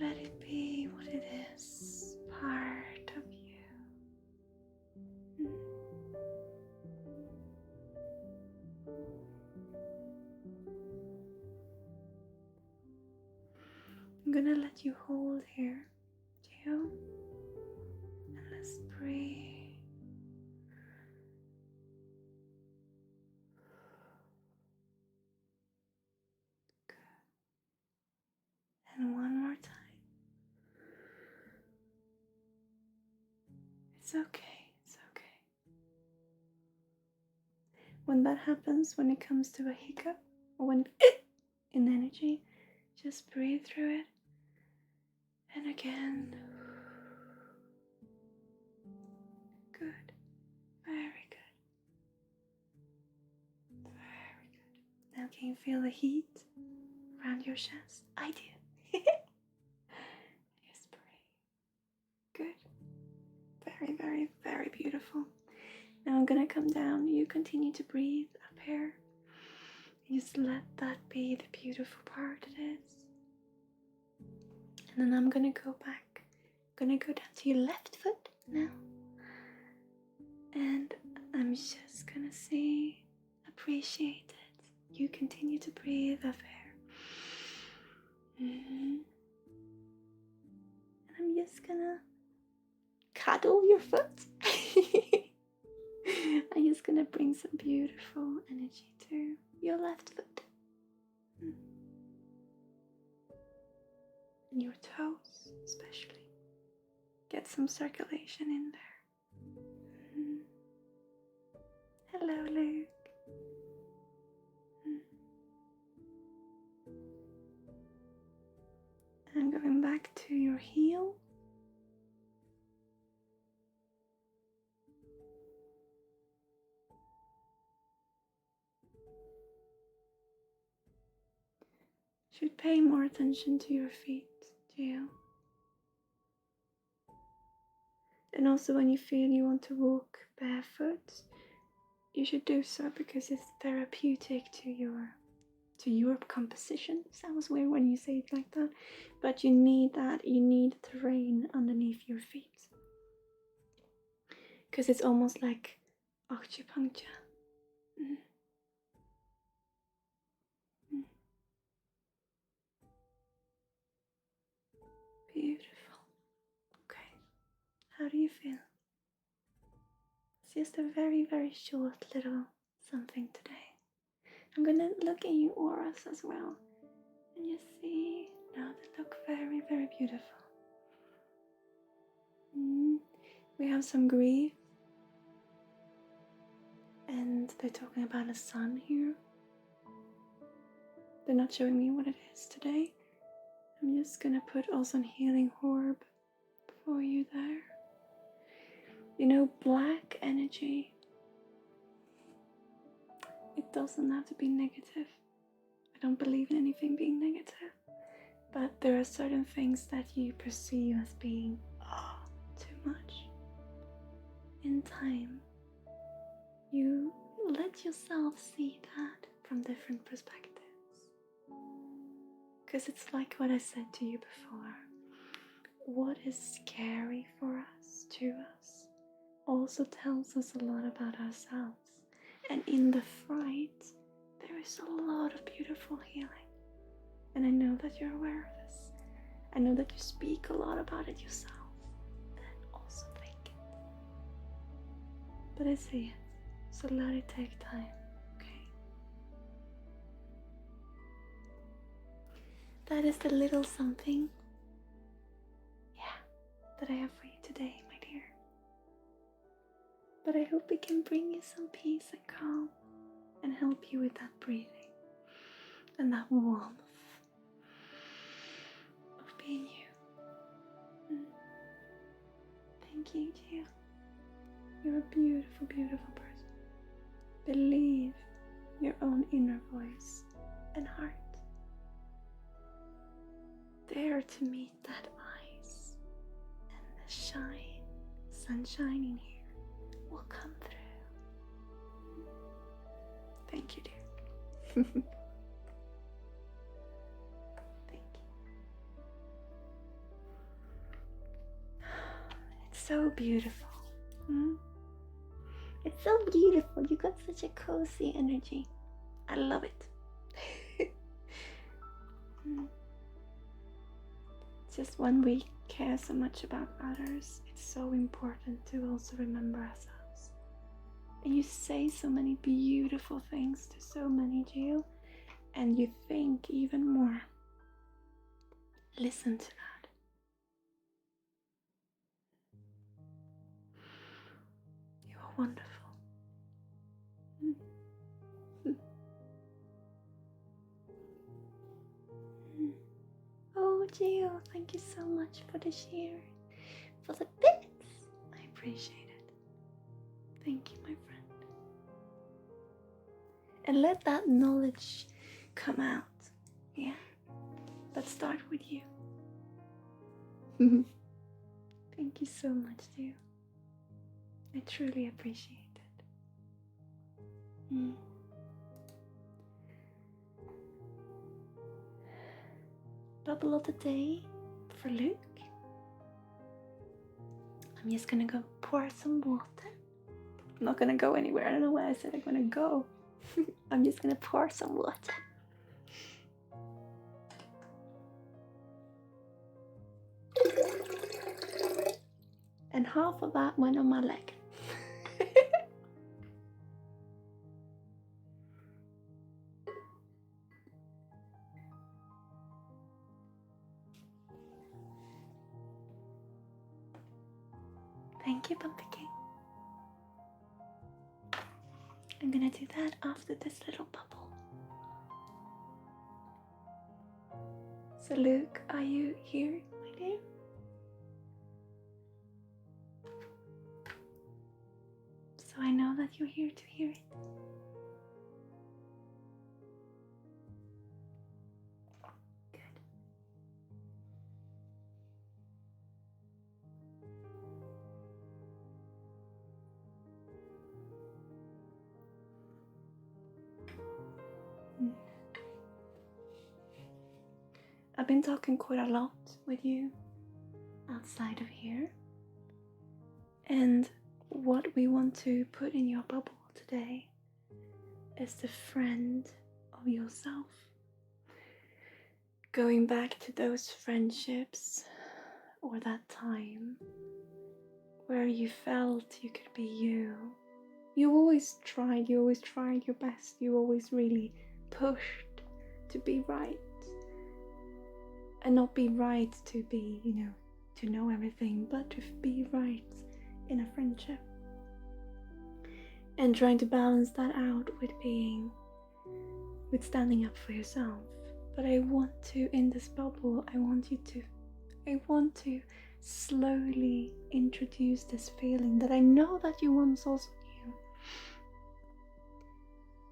let it be what it is, part of you. I'm gonna let you hold here, Gio, and let's breathe. Good. And one more time. It's okay, it's okay. When that happens, when it comes to a hiccup, or when in energy, just breathe through it. And again. Good. Very good. Very good. Now can you feel the heat around your chest? I do. Just breathe. Good. Very, very, very beautiful. Now I'm gonna come down. You continue to breathe up here. Just let that be the beautiful part it is. And then I'm gonna go back. I'm gonna go down to your left foot now. And I'm just gonna say, appreciate it. You continue to breathe up here. And I'm just gonna cuddle your foot. I'm just gonna bring some beautiful energy to your left foot. And your toes, especially. Get some circulation in there. Hello, Luke. connect to your heel. Should pay more attention to your feet, Gio. And also when you feel you want to walk barefoot, you should do so because it's therapeutic to your composition. Sounds weird when you say it like that, but you need that. You need terrain underneath your feet because it's almost like acupuncture. Mm. Mm. Beautiful. Okay, how do you feel? It's just a very, very short little something today. I'm gonna look in your auras as well and you see, now they look very, very beautiful. We have some grief, and they're talking about a sun here. They're not showing me what it is today. I'm just gonna put also a healing orb for you there. You know, black energy, it doesn't have to be negative. I don't believe in anything being negative, but there are certain things that you perceive as being too much. In time, you let yourself see that from different perspectives. Because it's like what I said to you before. What is scary for us, to us, also tells us a lot about ourselves. And in the fright, there is a lot of beautiful healing. And I know that you're aware of this. I know that you speak a lot about it yourself. Then also think it. But I see it, so let it take time, okay? That is the little something, that I have for you today, my dear. But I hope it can bring you some peace and calm and help you with that breathing and that warmth of being you. Thank you, Gio. You're a beautiful, beautiful person. Believe your own inner voice and heart. Dare to meet that eyes, and the sunshine in here will come through. Thank you, dear. Thank you. It's so beautiful. It's so beautiful. You got such a cozy energy. I love it. Just when we care so much about others, it's so important to also remember ourselves. And you say so many beautiful things to so many, Gio, and you think even more. Listen to that. You are wonderful. Oh, Gio, thank you so much for the share, for the bits. I appreciate it. Thank you, my friend. And let that knowledge come out. Yeah. Let's start with you. Thank you so much, Gio. I truly appreciate it. Bubble of the day for Luke. I'm just gonna go pour some water. I'm not gonna go anywhere. I don't know why I said I'm gonna go. I'm just gonna pour some water. And half of that went on my leg. Thank you, Pumpkin. I'm gonna do that after this little bubble. So Luke, are you here, my dear? that you're here to hear it. Good. I've been talking quite a lot with you outside of here, and what we want to put in your bubble today is the friend of yourself. Going back to those friendships or that time where you felt you could be you. You always tried your best, you always really pushed to be right. And not be right to be, to know everything, but to be right in a friendship. And trying to balance that out with standing up for yourself. But I want to, in this bubble, I want to slowly introduce this feeling that I know that you once also knew.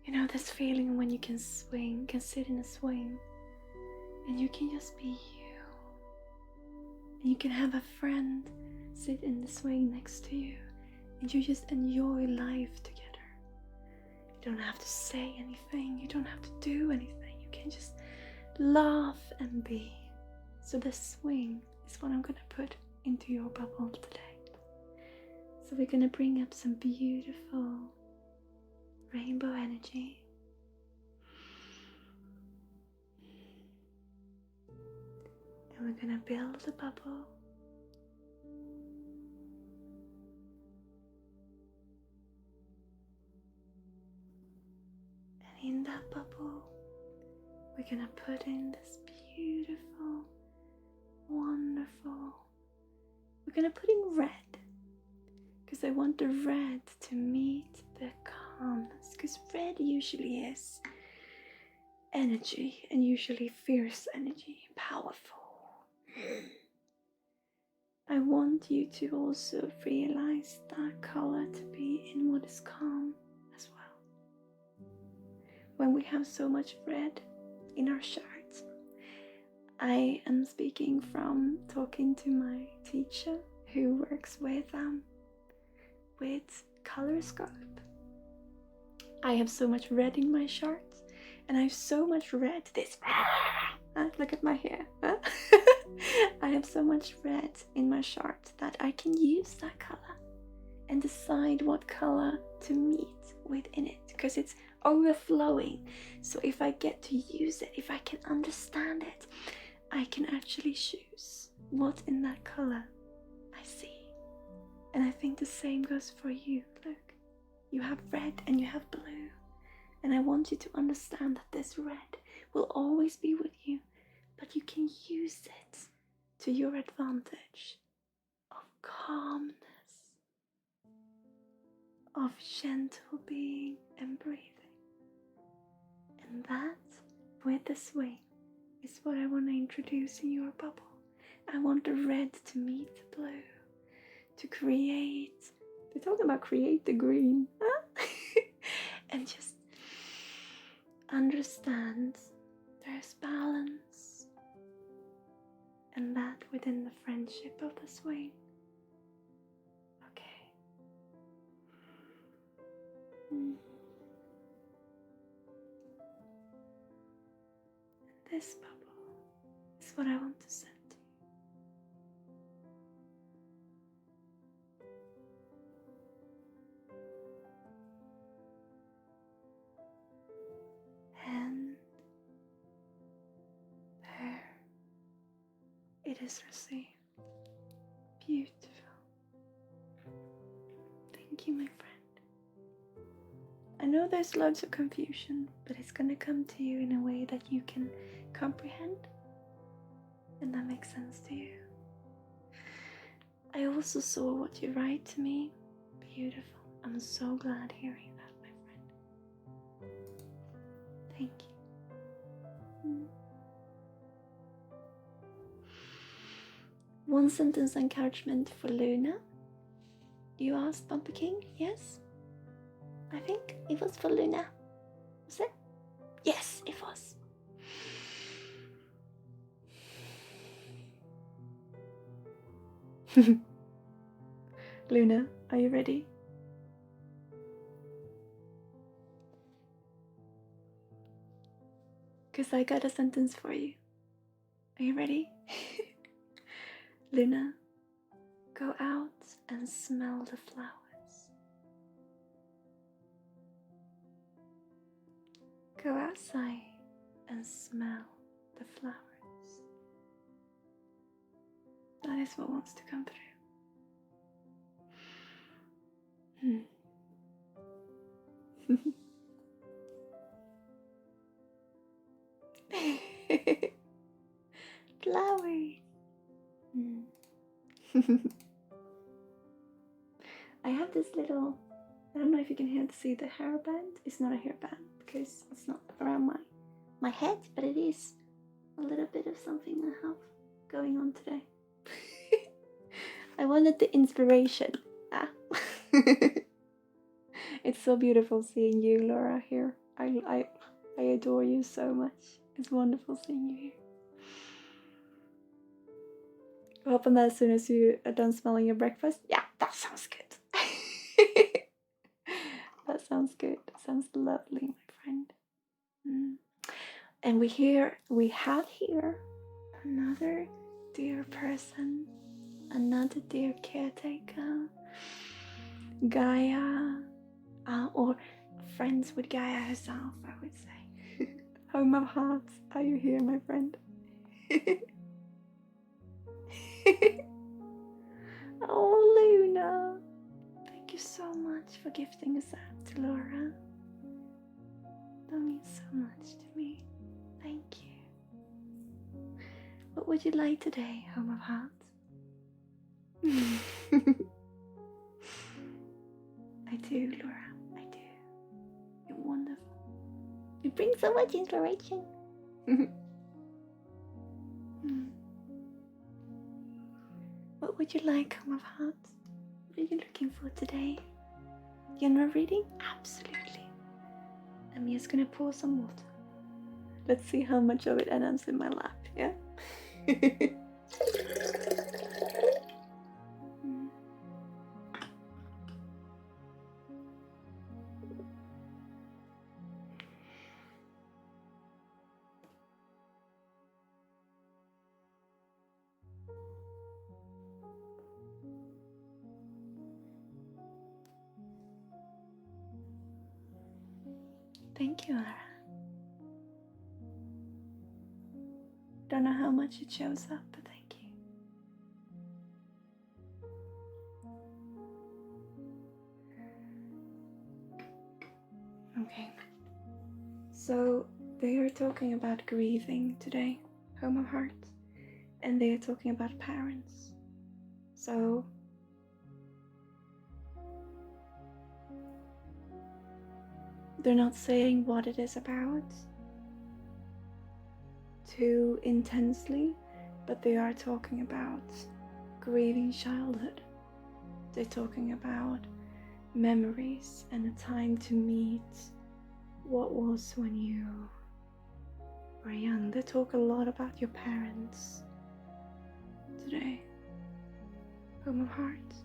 You know, this feeling when you can sit in a swing, and you can just be you. And you can have a friend sit in the swing next to you, and you just enjoy life together. You don't have to say anything, you don't have to do anything, you can just laugh and be. So the swing is what I'm gonna put into your bubble today. So we're gonna bring up some beautiful rainbow energy. And we're gonna build a bubble. And in that bubble, we're gonna put in this beautiful, wonderful, we're gonna put in red, because I want the red to meet the calmness, because red usually is energy, and usually fierce energy, powerful. I want you to also realize that color to be in what is calm as well. When we have so much red in our charts, I am speaking from talking to my teacher who works with coloroscope. I have so much red in my charts, and I have so much red. Look at my hair. I have so much red in my chart that I can use that color and decide what color to meet within it, because it's overflowing. So if I get to use it, if I can understand it, I can actually choose what in that color I see. And I think the same goes for you. Look, you have red and you have blue, and I want you to understand that this red will always be with you, but you can use it to your advantage of calmness, of gentle being and breathing. And that, with the swing, is what I want to introduce in your bubble. I want the red to meet the blue, to create, they're talking about create the green, huh? And just understand there's balance, and that within the friendship of the swing. Okay. This bubble is what I want to send to you. And there it is received. Beautiful. Thank you, my friend. I know there's loads of confusion, but it's gonna come to you in a way that you can comprehend, and that makes sense to you. I also saw what you write to me. Beautiful. I'm so glad hearing that, my friend. Thank you. One sentence encouragement for Luna. You asked, Bumpy King? Yes? I think it was for Luna. Was it? Yes, it was. Luna, are you ready? Because I got a sentence for you. Are you ready? Luna, go out and smell the flowers. Go outside and smell the flowers. That is what wants to come through. Flowers. I have this little, I don't know if you can see the hairband. It's not a hairband because it's not around my head, but it is a little bit of something I have going on today. I wanted the inspiration. It's so beautiful seeing you, Laura, here. I adore you so much. It's wonderful seeing you here. Open that as soon as you are done smelling your breakfast. Yeah, that sounds good. That sounds good. Sounds lovely, my friend. And we have here another dear person, another dear caretaker, Gaia, or friends with Gaia herself, I would say. Home of Hearts, are you here, my friend? Oh, Luna, thank you so much for gifting us out to Laura. That means so much to me. Thank you. What would you like today, Home of Hearts? I do, Laura. I do. You're wonderful. You bring so much inspiration. What would you like, Home of Hearts? What are you looking for today? General reading? Absolutely. I'm just gonna pour some water. Let's see how much of it ends in my lap, yeah? Thank you, Lara. Don't know how much it shows up, but thank you. Okay. So they are talking about grieving today, Home of Hearts, and they are talking about parents. So they're not saying what it is about too intensely, but they are talking about grieving childhood. They're talking about memories and a time to meet what was when you were young. They talk a lot about your parents today, Home of Hearts.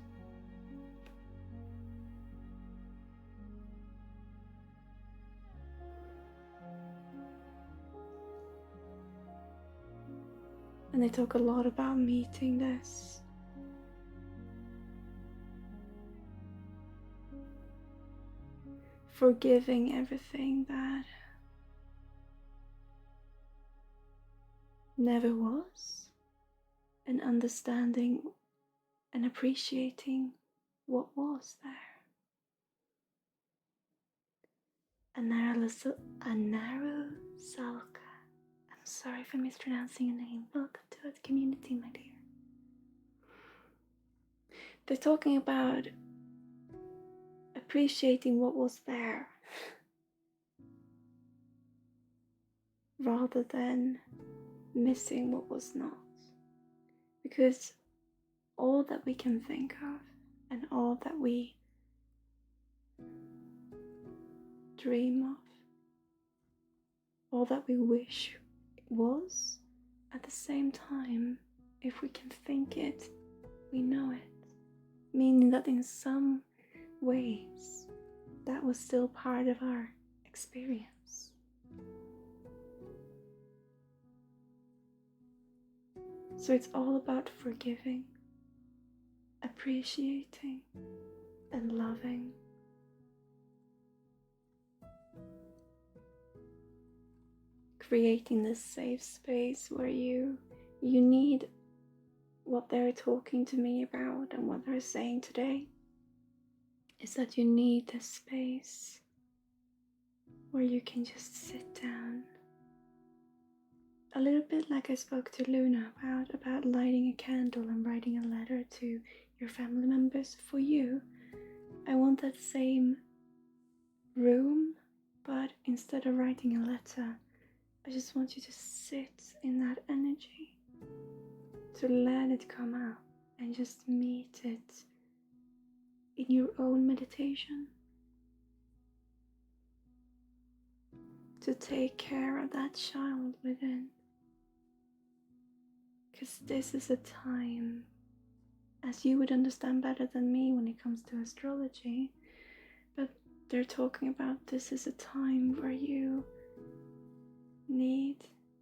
And they talk a lot about meeting this. Forgiving everything that never was, and understanding and appreciating what was there. A narrow Salka. I'm sorry for mispronouncing your name. Welcome to our community, my dear. They're talking about appreciating what was there rather than missing what was not. Because all that we can think of and all that we dream of, all that we wish it was. At the same time, if we can think it, we know it, meaning that in some ways that was still part of our experience. So it's all about forgiving, appreciating, and loving. Creating this safe space where you need what they're talking to me about and what they're saying today is that you need this space where you can just sit down. A little bit like I spoke to Luna about lighting a candle and writing a letter to your family members. For you, I want that same room, but instead of writing a letter, I just want you to sit in that energy, to let it come out and just meet it in your own meditation. To take care of that child within. Because this is a time, as you would understand better than me when it comes to astrology, but they're talking about this is a time where you need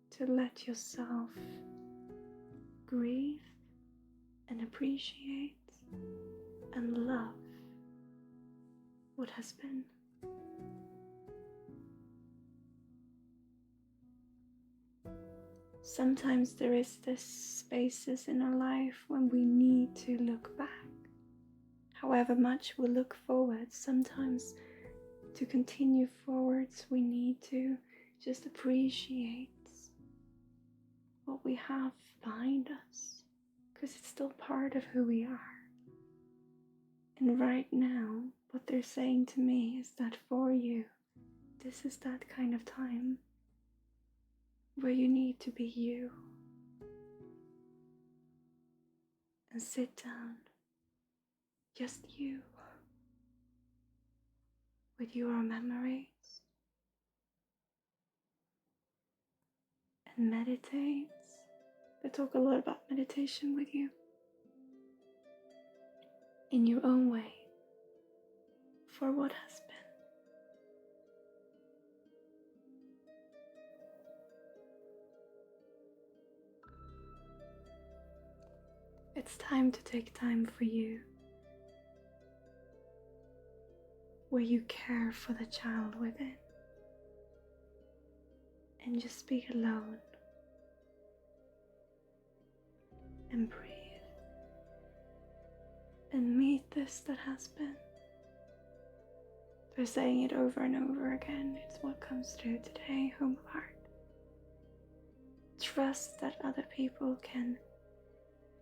to let yourself grieve and appreciate and love what has been. Sometimes there is this spaces in our life when we need to look back. However much we look forward, sometimes to continue forwards we need to just appreciate what we have behind us, because it's still part of who we are. And right now, what they're saying to me is that for you, this is that kind of time where you need to be you and sit down, just you, with your memories, and meditate. I talk a lot about meditation with you in your own way for what has been. It's time to take time for you, where you care for the child within, and just be alone and breathe and meet this that has been. They're saying it over and over again. It's what comes through today, home of heart. Trust that other people can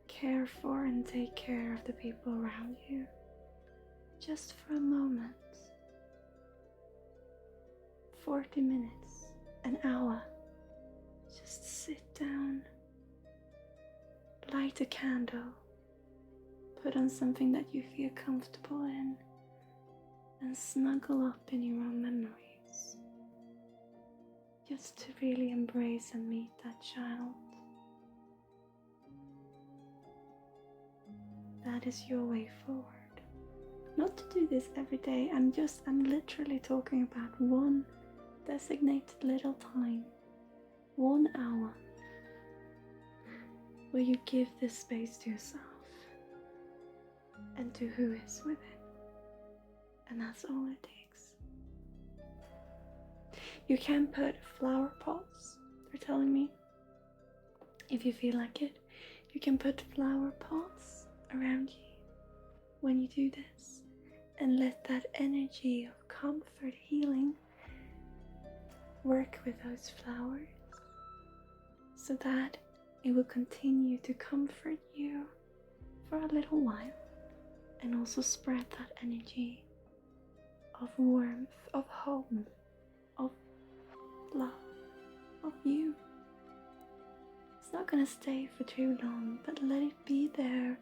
care for and take care of the people around you. Just for a moment, 40 minutes, an hour, just sit down, light a candle, put on something that you feel comfortable in, and snuggle up in your own memories, just to really embrace and meet that child. That is your way forward. Not to do this every day, I'm literally talking about one designated little time, 1 hour, where you give this space to yourself and to who is within. And that's all it takes. You can put flower pots, they're telling me, if you feel like it. You can put flower pots around you when you do this, and let that energy of comfort, healing work with those flowers, so that it will continue to comfort you for a little while, and also spread that energy of warmth, of home, of love, of you. It's not gonna stay for too long, but let it be there,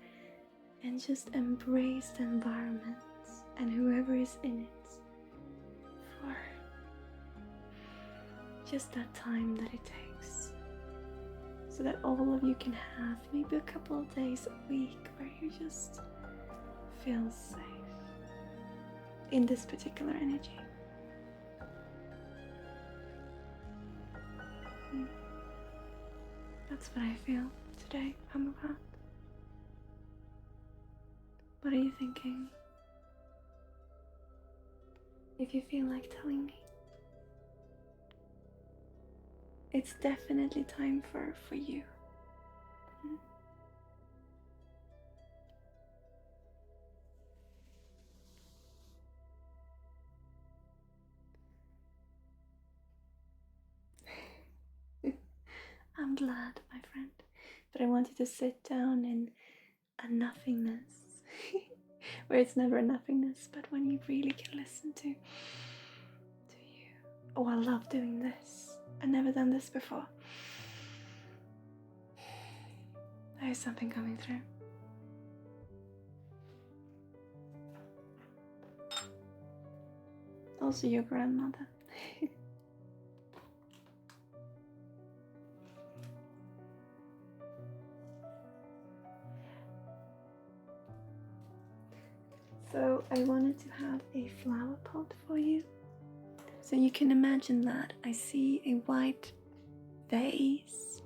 and just embrace the environment and whoever is in it for just that time that it takes, so that all of you can have maybe a couple of days a week where you just feel safe in this particular energy. That's what I feel today, Amavat. What are you thinking? If you feel like telling me, it's definitely time for you. I'm glad, my friend, but I want you to sit down in a nothingness, where it's never a nothingness, but when you really can listen to you. Oh, I love doing this. I've never done this before. There is something coming through. Also your grandmother. So I wanted to have a flower pot for you. So you can imagine that I see a white vase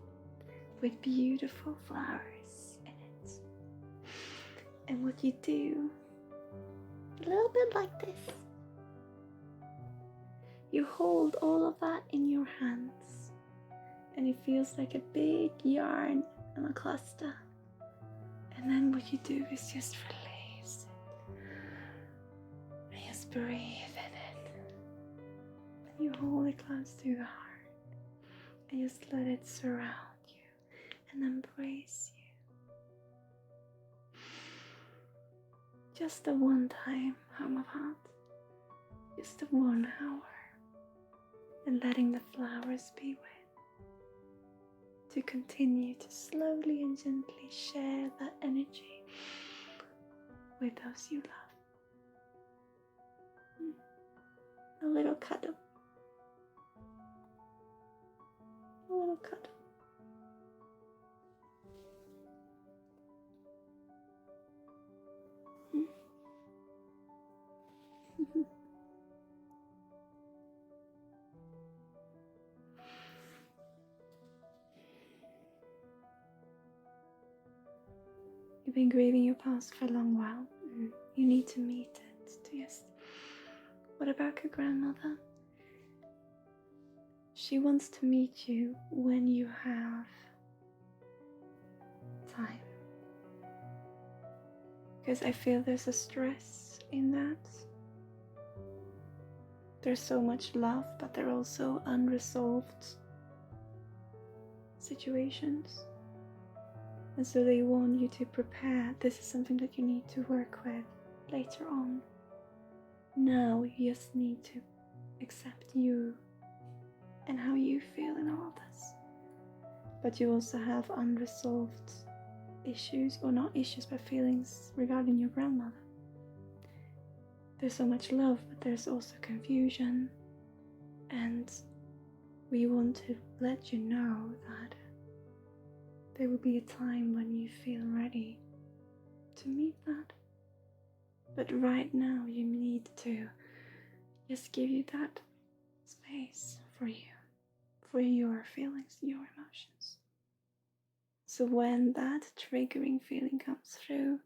with beautiful flowers in it. And what you do, a little bit like this, you hold all of that in your hands, and it feels like a big yarn and a cluster. And then what you do is just release it. And just breathe in it. And you hold it close to your heart. And just let it surround you and embrace you. Just the one time, Hamavat. Just the 1 hour. And letting the flowers be with. To continue to slowly and gently share that energy with those you love. A little cuddle. A little cuddle. You've been grieving your past for a long while. You need to meet it. Yes. What about your grandmother? She wants to meet you when you have time. Because I feel there's a stress in that. There's so much love, but there are also unresolved situations. And so they want you to prepare. This is something that you need to work with later on. Now you just need to accept you and how you feel in all of this. But you also have unresolved issues, or not issues, but feelings regarding your grandmother. There's so much love, but there's also confusion. And we want to let you know that there will be a time when you feel ready to meet that. But right now you need to just give you that space for you, for your feelings, your emotions. So when that triggering feeling comes through,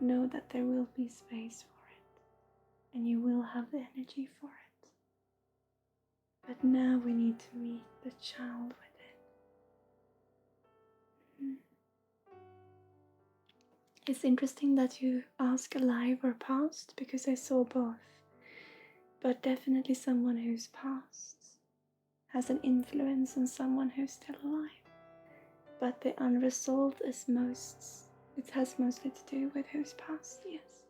know that there will be space for it, and you will have the energy for it. But now we need to meet the child within. It's interesting that you ask alive or past, because I saw both. But definitely someone who's past has an influence on someone who's still alive. But the unresolved is it has mostly to do with who's past, yes.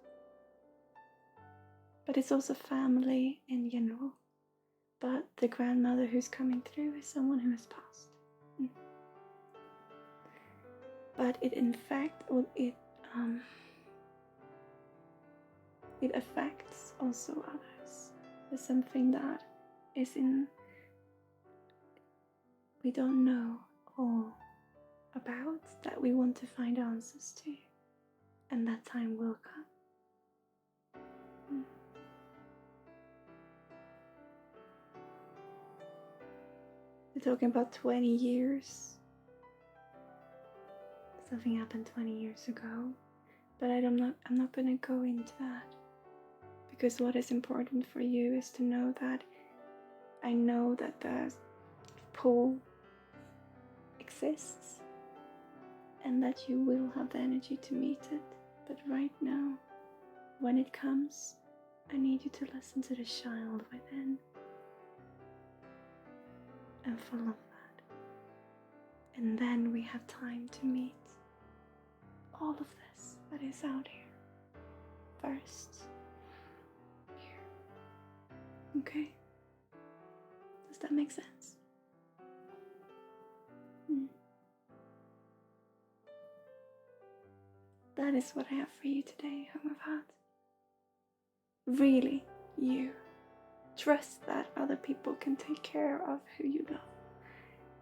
But it's also family in general. But the grandmother who's coming through is someone who has passed. But it in fact, it affects also others. There's something that is we don't know all about, that we want to find answers to, and that time will come. We're talking about 20 years. Something happened 20 years ago, but I'm not gonna go into that, because what is important for you is to know that I know that the pull exists and that you will have the energy to meet it. But right now, when it comes, I need you to listen to the child within and follow that. And then we have time to meet all of this that is out here first. Here. Okay? Does that make sense? That is what I have for you today, Home of Heart. Really, you. Trust that other people can take care of who you love.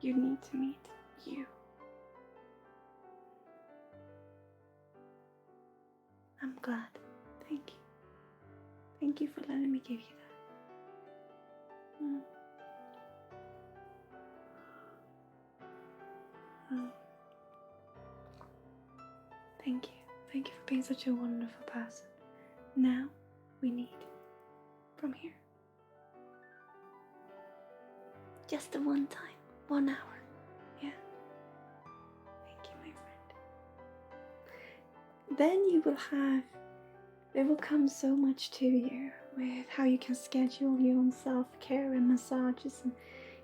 You need to meet you. I'm glad. Thank you. Thank you for letting me give you that. Thank you. Thank you for being such a wonderful person. Now we need from here. Just the one time, 1 hour. Yeah. Thank you, my friend. Then there will come so much to you with how you can schedule your own self-care and massages. And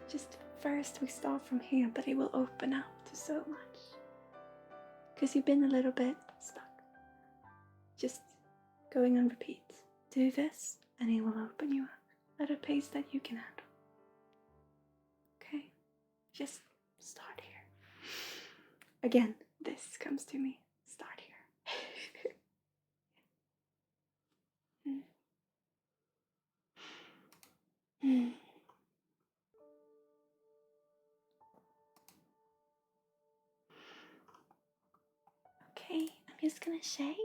just first we start from here, but it will open up to so much. Because you've been a little bit stuck. Just going on repeat. Do this and it will open you up at a pace that you can handle. Okay? Just start here. Again, this comes to me. Start here. Okay, I'm just gonna shake.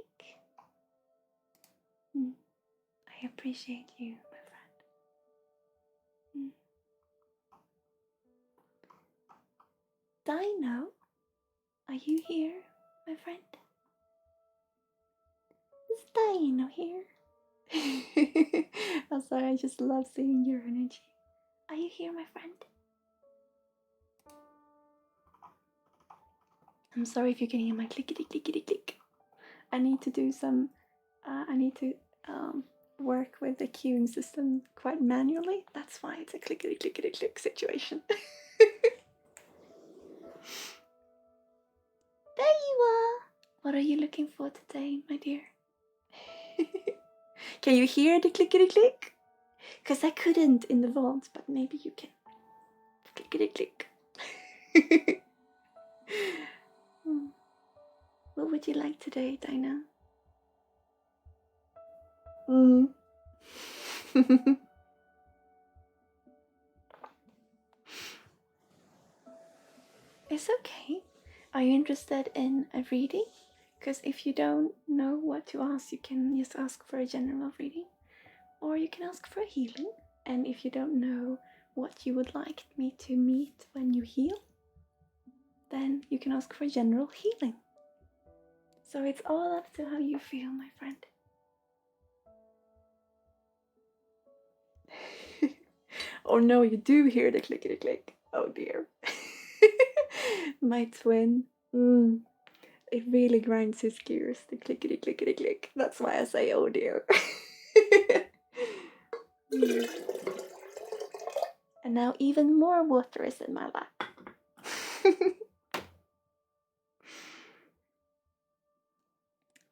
I appreciate you, my friend. Dino, are you here, my friend? Is Dino here? I'm sorry, I just love seeing your energy. Are you here, my friend? I'm sorry if you can hear my clickety clickety click. I need to do some, work with the queuing system quite manually. That's why it's a clickety clickety click situation. There you are! What are you looking for today, my dear? Can you hear the clickety click? Because I couldn't in the vault, but maybe you can. Clickety click. What would you like today, Dinah? It's okay. Are you interested in a reading? Because if you don't know what to ask, you can just ask for a general reading. Or you can ask for a healing. And if you don't know what you would like me to meet when you heal, then you can ask for a general healing. So it's all up to how you feel, my friend. Oh no, you do hear the clickety click. Oh dear. My twin. It really grinds his gears, the clickety clickety click. That's why I say oh dear. And now even more water is in my lap.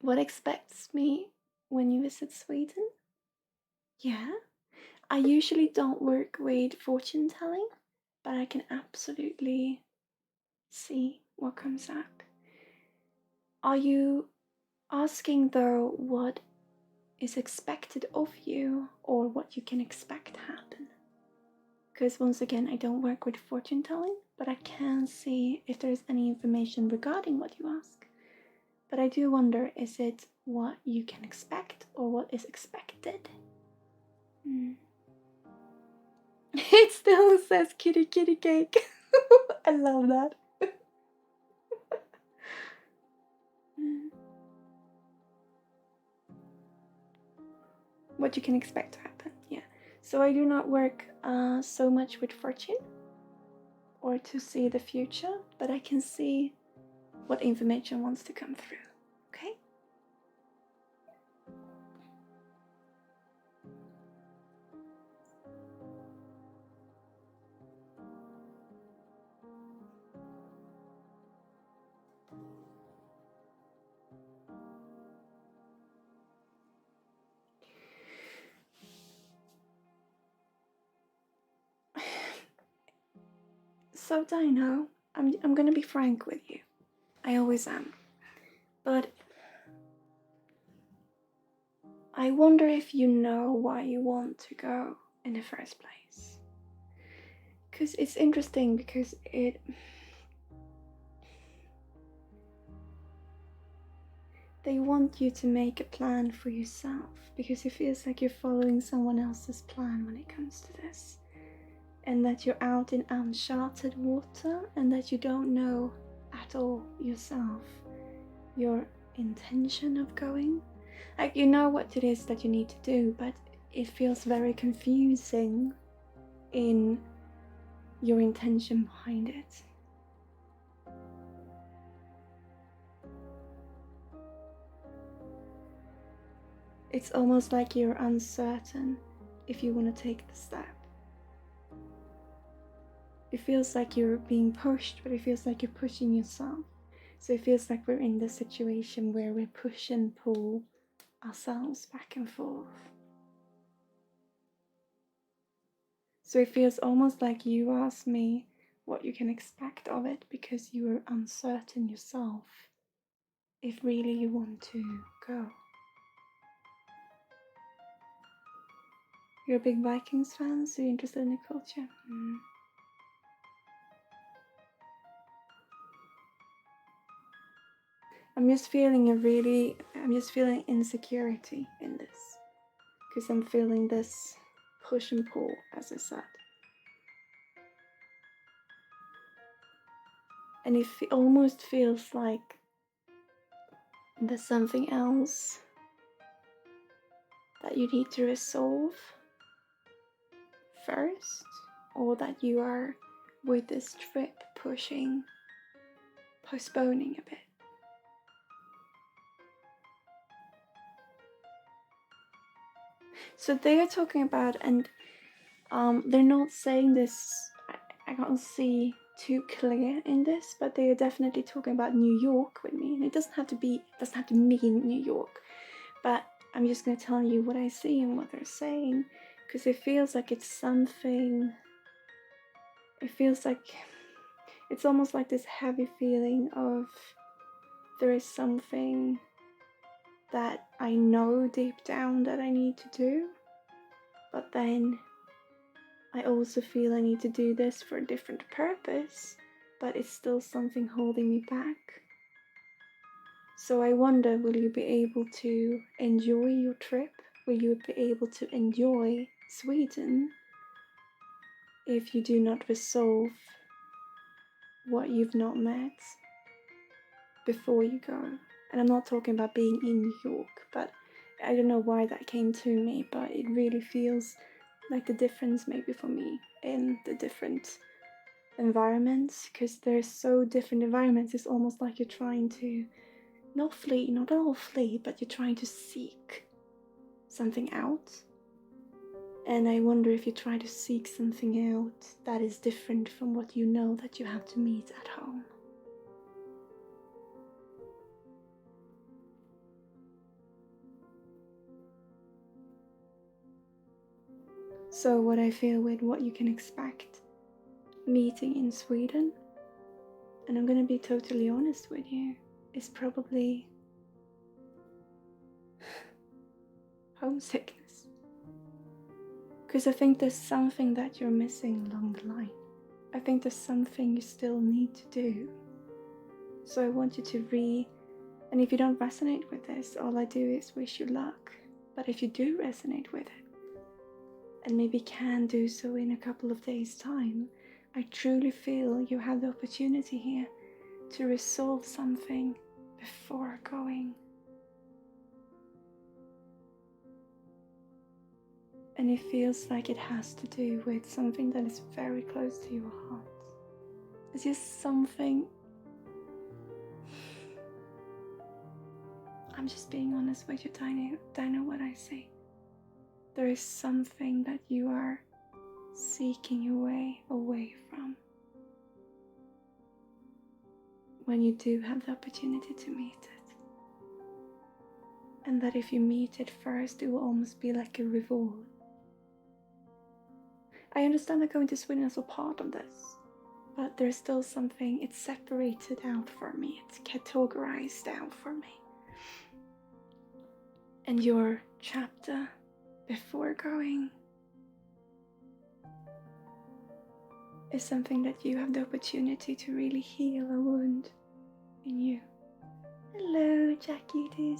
What expects me when you visit Sweden? Yeah, I usually don't work with fortune telling, but I can absolutely see what comes up. Are you asking though what is expected of you or what you can expect to happen? Because once again, I don't work with fortune telling, but I can see if there's any information regarding what you ask. But I do wonder, is it what you can expect or what is expected? It still says kitty kitty cake. I love that. What you can expect to happen, yeah. So I do not work so much with fortune or to see the future, but I can see what information wants to come through, okay? So Dino, I'm gonna be frank with you. I always am. But I wonder if you know why you want to go in the first place. Because it's interesting because they want you to make a plan for yourself, because it feels like you're following someone else's plan when it comes to this. And that you're out in uncharted water and that you don't know at all yourself your intention of going. Like, you know what it is that you need to do, but it feels very confusing in your intention behind it. It's almost like you're uncertain if you want to take the step. It feels like you're being pushed, but it feels like you're pushing yourself. So it feels like we're in this situation where we push and pull ourselves back and forth. So it feels almost like you asked me what you can expect of it because you are uncertain yourself if really you want to go. You're a big Vikings fan, so you're interested in the culture? I'm just feeling insecurity in this. Because I'm feeling this push and pull, as I said. And it almost feels like there's something else that you need to resolve first, or that you are with this trip postponing a bit. So they are talking about, and they're not saying this, I can't see too clear in this, but they are definitely talking about New York with me. And it doesn't have to mean New York, but I'm just going to tell you what I see and what they're saying, because it feels like it's something, it's almost like this heavy feeling of there is something that I know deep down that I need to do, but then I also feel I need to do this for a different purpose, but it's still something holding me back. So I wonder, will you be able to enjoy your trip? Will you be able to enjoy Sweden if you do not resolve what you've not met before you go? And I'm not talking about being in New York, but I don't know why that came to me, but it really feels like the difference maybe for me in the different environments, because they're so different environments. It's almost like you're trying to not all flee, but you're trying to seek something out. And I wonder if you try to seek something out that is different from what you know that you have to meet at home. So what I feel with what you can expect meeting in Sweden, and I'm gonna be totally honest with you, is probably homesickness. Because I think there's something that you're missing along the line. I think there's something you still need to do. So I want you to and if you don't resonate with this, all I do is wish you luck. But if you do resonate with it, and maybe can do so in a couple of days' time, I truly feel you have the opportunity here to resolve something before going. And it feels like it has to do with something that is very close to your heart. It's just something. I'm just being honest with you, Dino, what I say. There is something that you are seeking your way away from when you do have the opportunity to meet it. And that if you meet it first, it will almost be like a reward. I understand that going to Sweden is a part of this, but there's still something, it's separated out for me, it's categorized out for me. And your chapter before going is something that you have the opportunity to really heal a wound in you. Hello, Jackie.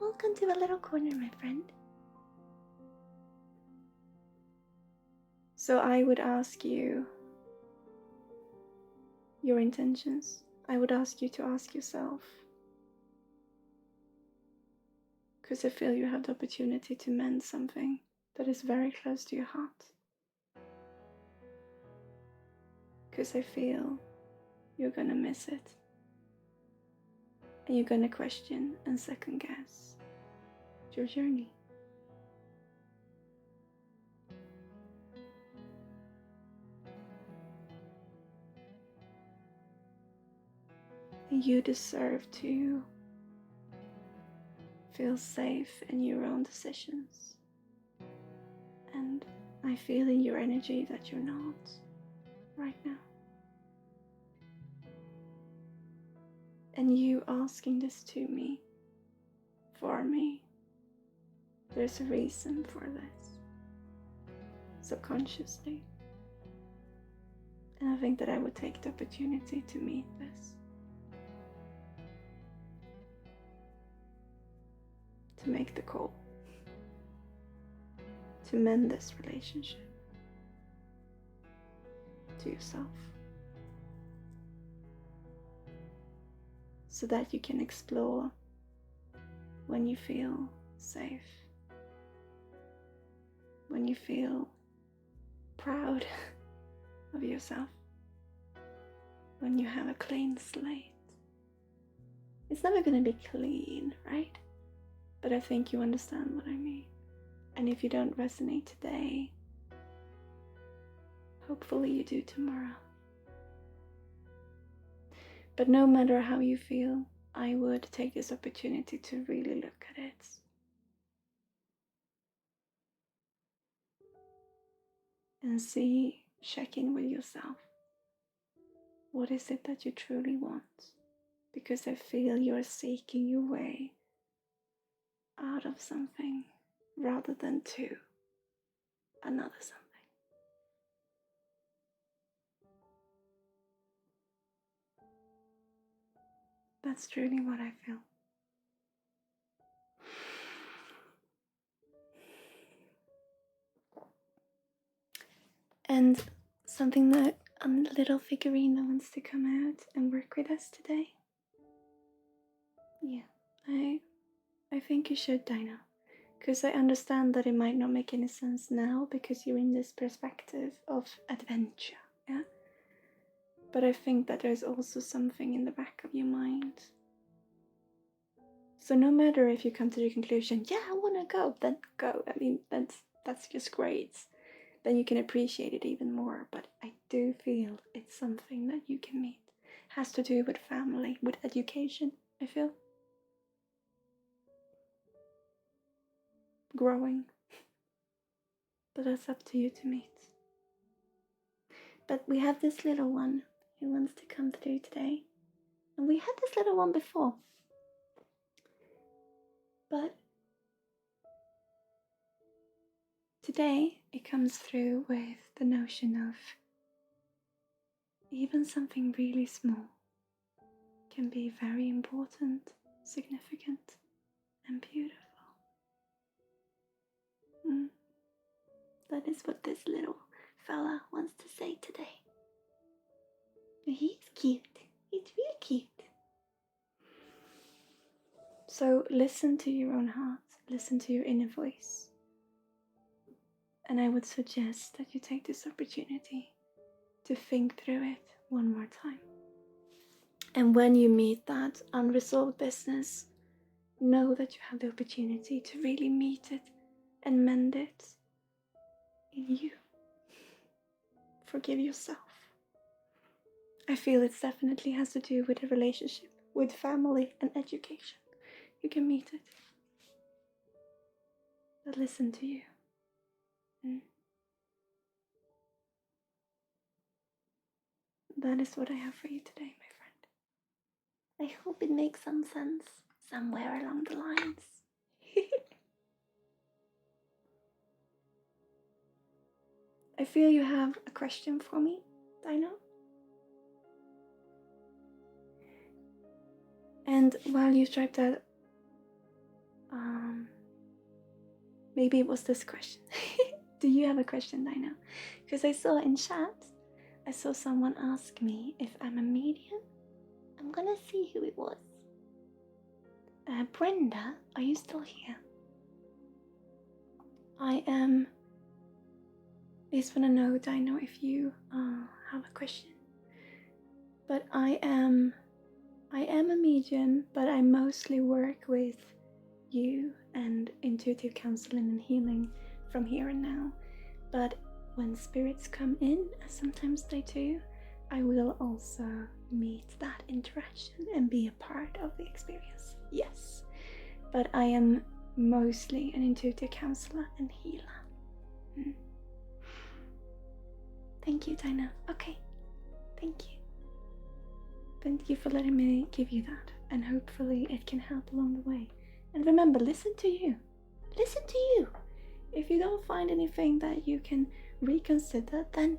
Welcome to a little corner, my friend. So I would ask you your intentions. I would ask you to ask yourself, because I feel you have the opportunity to mend something that is very close to your heart. Because I feel you're gonna miss it. And you're gonna question and second guess your journey. And you deserve to feel safe in your own decisions. And I feel in your energy that you're not right now. And you asking this to me, for me, there's a reason for this, subconsciously. And I think that I would take the opportunity to meet this, to make the call, to mend this relationship to yourself, so that you can explore when you feel safe, when you feel proud of yourself, when you have a clean slate. It's never going to be clean, right? But I think you understand what I mean. And if you don't resonate today, hopefully you do tomorrow. But no matter how you feel, I would take this opportunity to really look at it. And see, check in with yourself. What is it that you truly want? Because I feel you're seeking your way out of something rather than to another something. That's truly what I feel. And something that a little figurine that wants to come out and work with us today. Yeah, I think you should, Dino. Because I understand that it might not make any sense now because you're in this perspective of adventure, yeah? But I think that there's also something in the back of your mind. So no matter if you come to the conclusion, yeah, I want to go, then go. I mean, that's just great. Then you can appreciate it even more. But I do feel it's something that you can meet. Has to do with family, with education, I feel. Growing. But that's up to you to meet. But we have this little one who wants to come through today. And we had this little one before. But today, it comes through with the notion of even something really small can be very important, significant, and beautiful. That is what this little fella wants to say today. He's cute. He's really cute. So listen to your own heart. Listen to your inner voice. And I would suggest that you take this opportunity to think through it one more time. And when you meet that unresolved business, know that you have the opportunity to really meet it and mend it in you. Forgive yourself. I feel it definitely has to do with a relationship, with family and education. You can meet it. But listen to you. That is what I have for you today, my friend. I hope it makes some sense somewhere along the lines. I feel you have a question for me, Dino. And while you typed that, maybe it was this question. Do you have a question, Dino? Because I saw in chat, I saw someone ask me if I'm a medium. I'm gonna see who it was. Brenda, are you still here? I just want to know, Dino, if you have a question. But I am a medium, but I mostly work with you and intuitive counseling and healing from here and now. But when spirits come in, as sometimes they do, I will also meet that interaction and be a part of the experience. Yes, but I am mostly an intuitive counselor and healer. Thank you, Dina. Okay, thank you. Thank you for letting me give you that, and hopefully it can help along the way. And remember, listen to you. Listen to you. If you don't find anything that you can reconsider, then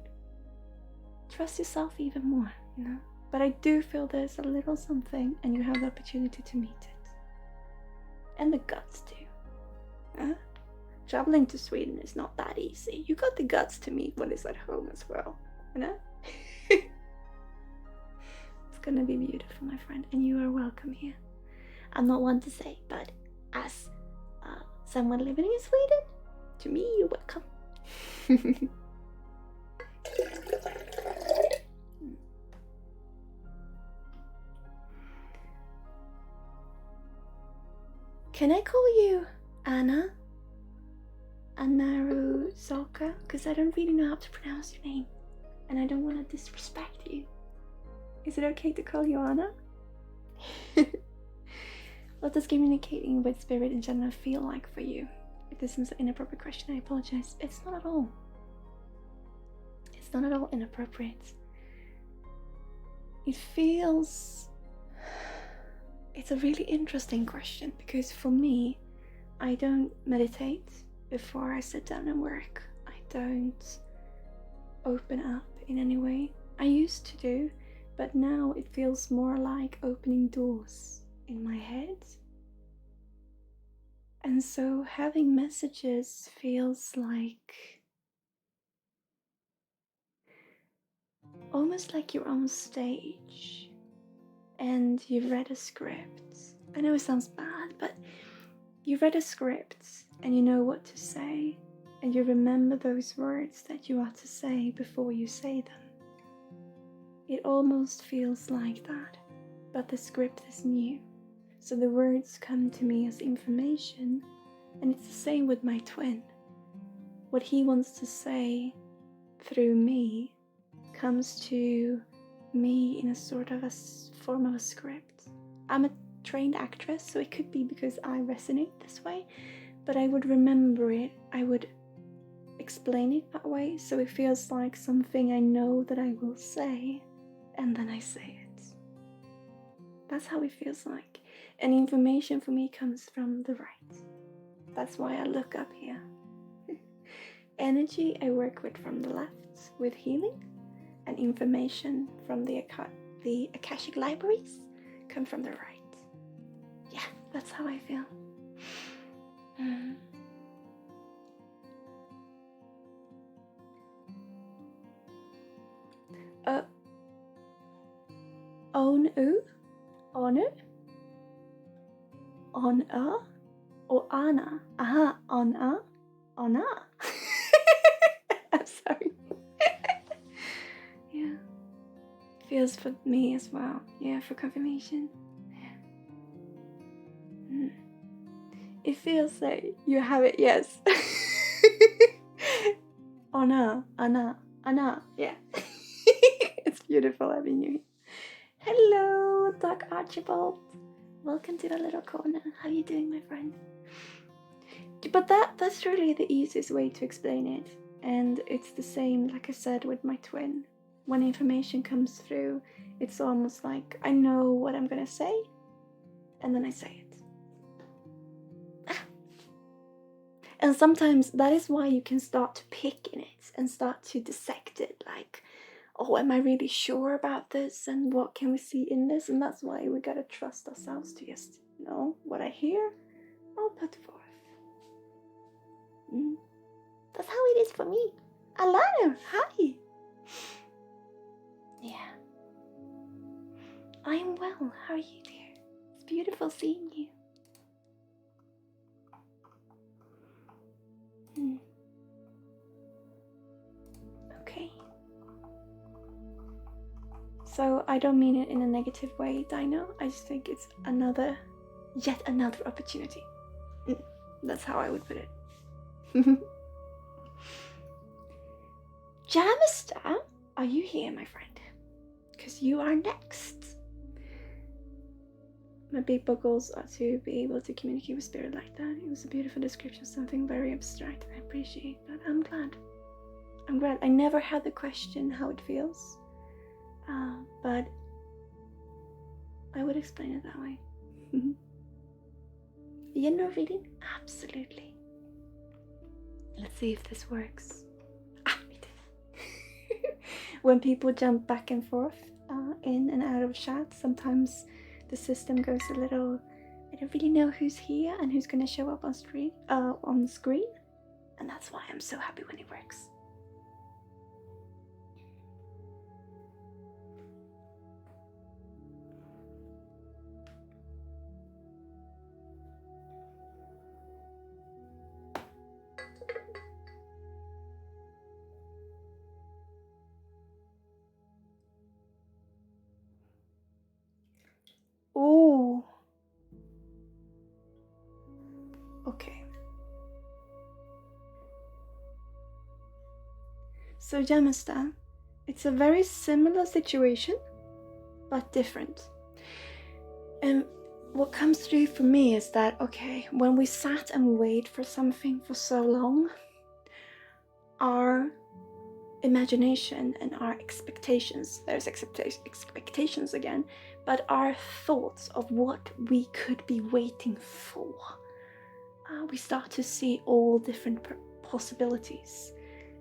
trust yourself even more, you know? But I do feel there's a little something, and you have the opportunity to meet it. And the guts too. Traveling to Sweden is not that easy. You got the guts to meet what is at home as well, you know? It's gonna be beautiful, my friend, and you are welcome here. I'm not one to say, but as someone living in Sweden, to me, you're welcome. Can I call you Anna? Anaru Zoka? Because I don't really know how to pronounce your name, and I don't want to disrespect you. Is it okay to call you Anna? What does communicating with spirit in general feel like for you? If this is an inappropriate question, I apologize. It's not at all. It's not at all inappropriate. It feels... It's a really interesting question, because for me, I don't meditate before I sit down and work. I don't open up in any way. I used to do, but now it feels more like opening doors in my head. And so having messages feels like almost like you're on stage and you've read a script. I know it sounds bad, but you've read a script and you know what to say, and you remember those words that you are to say before you say them. It almost feels like that, but the script is new. So the words come to me as information, and it's the same with my twin. What he wants to say through me comes to me in a sort of a form of a script. I'm a trained actress, so it could be because I resonate this way, but I would remember it, I would explain it that way, so it feels like something I know that I will say, and then I say it. That's how it feels like. And information for me comes from the right. That's why I look up here. energy I work with from the left with healing, and information from the Akashic libraries come from the right. Yeah, that's how I feel. On or Anna? Aha, Anna. I'm sorry. Yeah. Feels for me as well. Yeah, for confirmation. Yeah. It feels like you have it, yes. Anna. Yeah. It's beautiful having you. Hello, Doc Archibald. Welcome to the little corner. How are you doing, my friend? But that's really the easiest way to explain it. And it's the same, like I said, with my twin. When information comes through, it's almost like I know what I'm gonna say, and then I say it. And sometimes that is why you can start to pick in it and start to dissect it, like, oh, am I really sure about this, and what can we see in this? And that's why we gotta trust ourselves to just know what I hear, I'll put forth. That's how it is for me. Alana, hi. Yeah. I'm well. How are you, dear? It's beautiful seeing you. Okay. So I don't mean it in a negative way, Dino. I just think it's yet another opportunity. That's how I would put it. Jamister, are you here, my friend? Because you are next. My big goals are to be able to communicate with spirit like that. It was a beautiful description, something very abstract. I appreciate that. I'm glad. I never had the question how it feels, but I would explain it that way. You know, reading? Absolutely. Let's see if this works. It is. When people jump back and forth in and out of chat, sometimes the system goes a little, I don't really know who's here and who's going to show up on screen, and that's why I'm so happy when it works. Oh. Okay. So Jamista, it's a very similar situation, but different. And what comes through for me is that, okay, when we sat and wait for something for so long, our imagination and our expectations, there's expectations again, but our thoughts of what we could be waiting for, we start to see all different possibilities.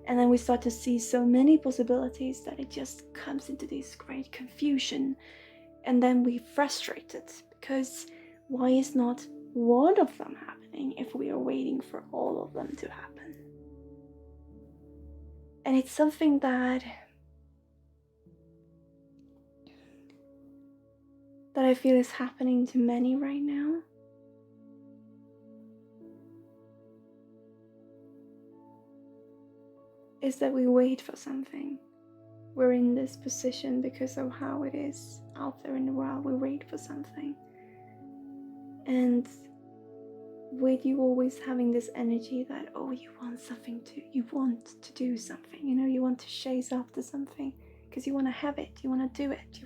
And then we start to see so many possibilities that it just comes into this great confusion. And then we're frustrated because why is not one of them happening if we are waiting for all of them to happen? And it's something that I feel is happening to many right now. Is that we wait for something. We're in this position because of how it is out there in the world. We wait for something. And with you always having this energy that, oh, you want to do something, you want to chase after something because you want to have it, you want to do it,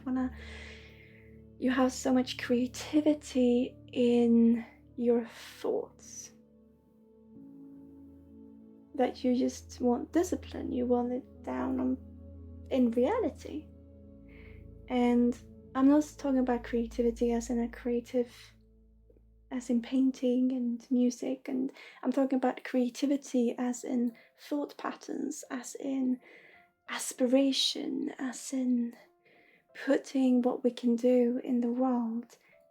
you have so much creativity in your thoughts that you just want discipline, you want it down in reality. And I'm not talking about creativity as in a creative as in painting and music, and I'm talking about creativity as in thought patterns, as in aspiration, as in putting what we can do in the world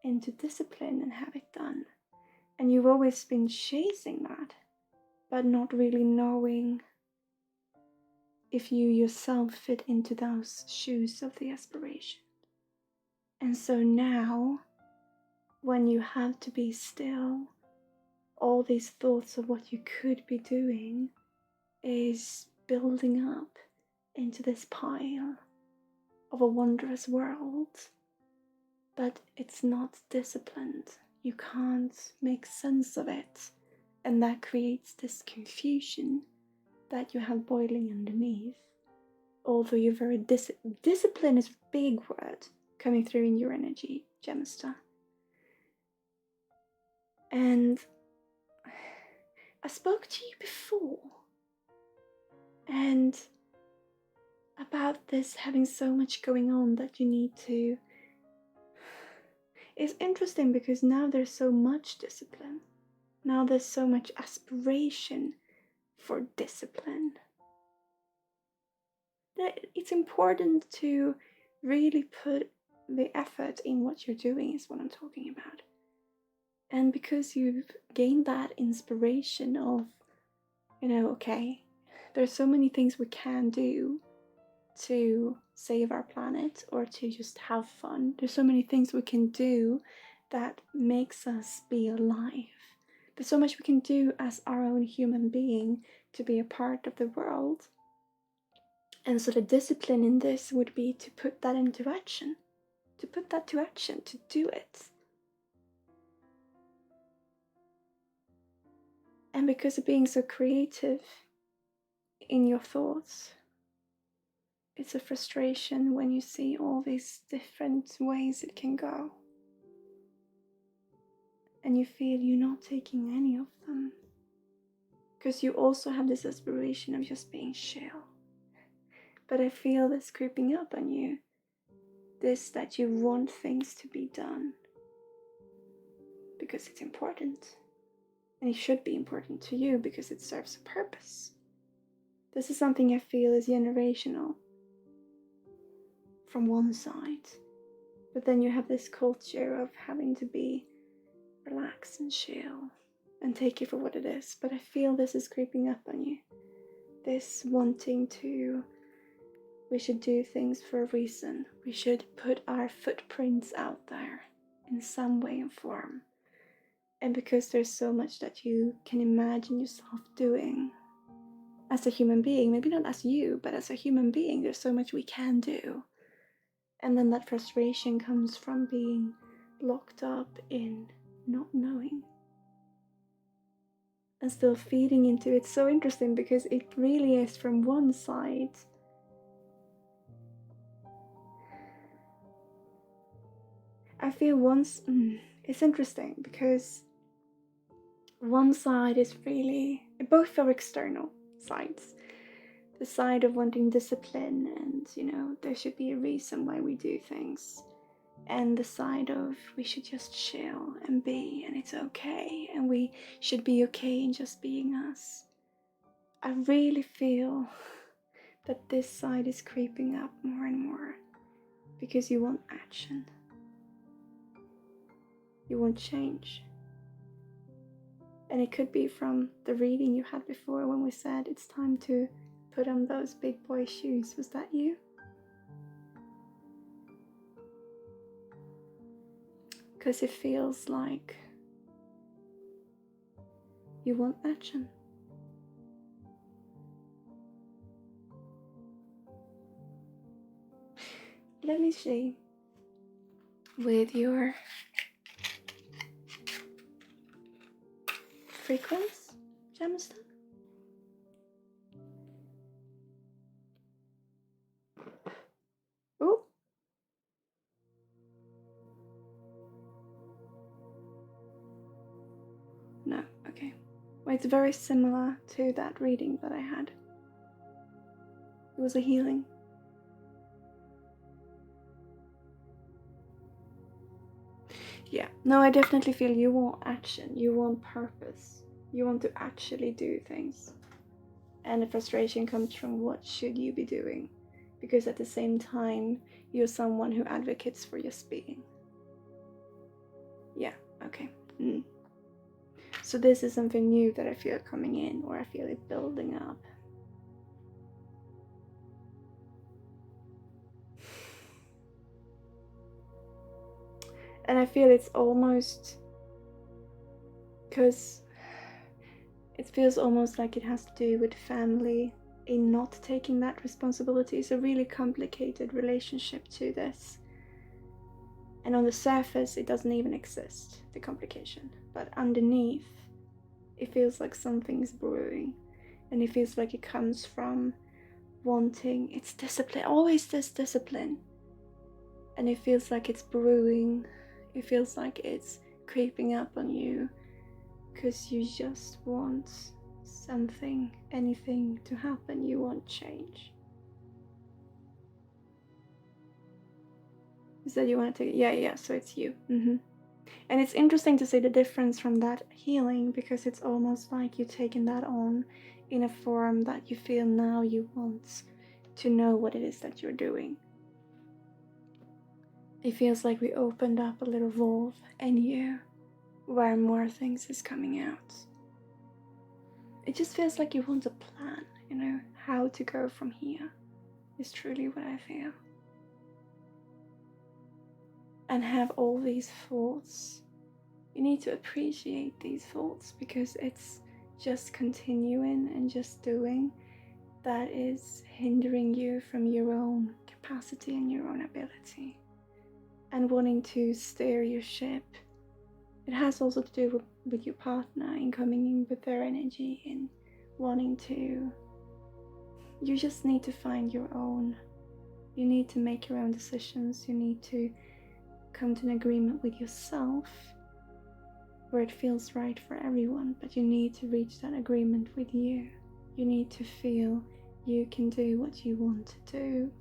into discipline and have it done. And you've always been chasing that, but not really knowing if you yourself fit into those shoes of the aspiration. And so now, when you have to be still, all these thoughts of what you could be doing is building up into this pile of a wondrous world, but it's not disciplined. You can't make sense of it, and that creates this confusion that you have boiling underneath. Although you're very discipline is a big word coming through in your energy, Gemster. And I spoke to you before, and about this having so much going on that you need to. It's interesting because now there's so much discipline. Now there's so much aspiration for discipline. That it's important to really put the effort in what you're doing is what I'm talking about. And because you've gained that inspiration of, okay, there's so many things we can do to save our planet or to just have fun. There's so many things we can do that makes us be alive. There's so much we can do as our own human being to be a part of the world. And so the discipline in this would be to put that into action, to put that to action, to do it. And because of being so creative in your thoughts, it's a frustration when you see all these different ways it can go. And you feel you're not taking any of them. Because you also have this aspiration of just being chill. But I feel this creeping up on you. This that you want things to be done. Because it's important. And it should be important to you because it serves a purpose. This is something I feel is generational. From one side. But then you have this culture of having to be relaxed and chill. And take it for what it is. But I feel this is creeping up on you. This wanting to. We should do things for a reason. We should put our footprints out there. In some way and form. And because there's so much that you can imagine yourself doing as a human being, maybe not as you, but as a human being, there's so much we can do. And then that frustration comes from being locked up in not knowing. And still feeding into it. So interesting because it really is from one side. I feel it's interesting because one side is really, both are external sides. The side of wanting discipline and, there should be a reason why we do things. And the side of we should just chill and be, and it's okay. And we should be okay in just being us. I really feel that this side is creeping up more and more. Because you want action. You want change. And it could be from the reading you had before when we said it's time to put on those big boy shoes. Was that you? Because it feels like you want action. Let me see with your frequency, gemstone. Oh. No, okay. Well, it's very similar to that reading that I had. It was a healing. Yeah, no, I definitely feel you want action, you want purpose, you want to actually do things. And the frustration comes from what should you be doing, because at the same time you're someone who advocates for just being. Yeah, okay. So this is something new that I feel coming in, or I feel it building up. And I feel it's almost, because it feels almost like it has to do with family, in not taking that responsibility. It's a really complicated relationship to this. And on the surface, it doesn't even exist, the complication. But underneath, it feels like something's brewing. And it feels like it comes from wanting, it's discipline, always this discipline. And it feels like it's brewing. It feels like it's creeping up on you. Because you just want something, anything to happen. You want change. Is that you want to take it? Yeah, so it's you. And it's interesting to see the difference from that healing, because it's almost like you're taking that on in a form that you feel now you want to know what it is that you're doing. It feels like we opened up a little valve in you where more things is coming out. It just feels like you want a plan, how to go from here is truly what I feel. And have all these thoughts. You need to appreciate these thoughts, because it's just continuing and just doing that is hindering you from your own capacity and your own ability. And wanting to steer your ship. It has also to do with your partner, and coming in with their energy and wanting to. You just need to find your own. You need to make your own decisions. You need to come to an agreement with yourself where it feels right for everyone, but you need to reach that agreement with you. You need to feel you can do what you want to do.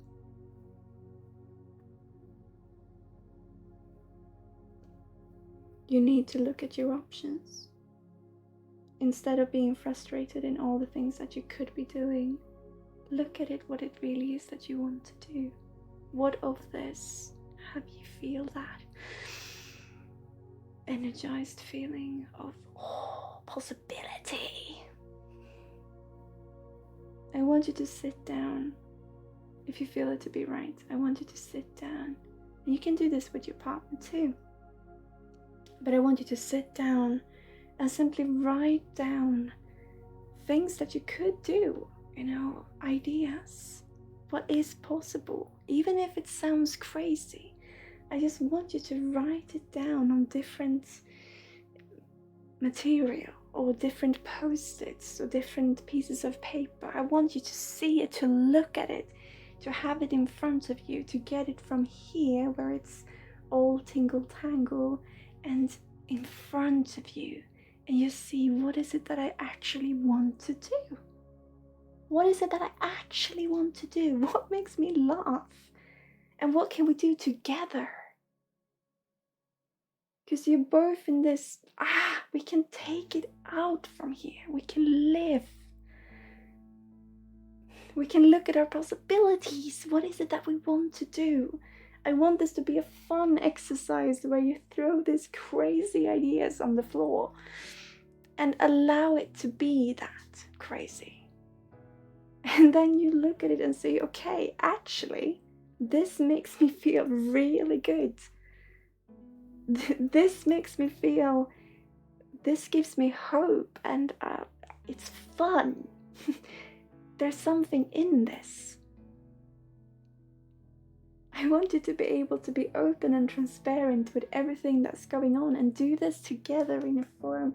You need to look at your options. Instead of being frustrated in all the things that you could be doing, look at it, what it really is that you want to do. What of this have you feel that energized feeling of possibility? I want you to sit down. If you feel it to be right, I want you to sit down. And you can do this with your partner too. But I want you to sit down and simply write down things that you could do, ideas. What is possible, even if it sounds crazy. I just want you to write it down on different material, or different post-its, or different pieces of paper. I want you to see it, to look at it, to have it in front of you, to get it from here where it's all tingle-tangle and in front of you, and you see, what is it that I actually want to do? What is it that I actually want to do? What makes me laugh? And what can we do together? Because you're both in this, we can take it out from here. We can live. We can look at our possibilities. What is it that we want to do? I want this to be a fun exercise where you throw these crazy ideas on the floor and allow it to be that crazy. And then you look at it and say, okay, actually, this makes me feel really good. This makes me feel, this gives me hope, and it's fun. There's something in this. I want you to be able to be open and transparent with everything that's going on, and do this together in a form.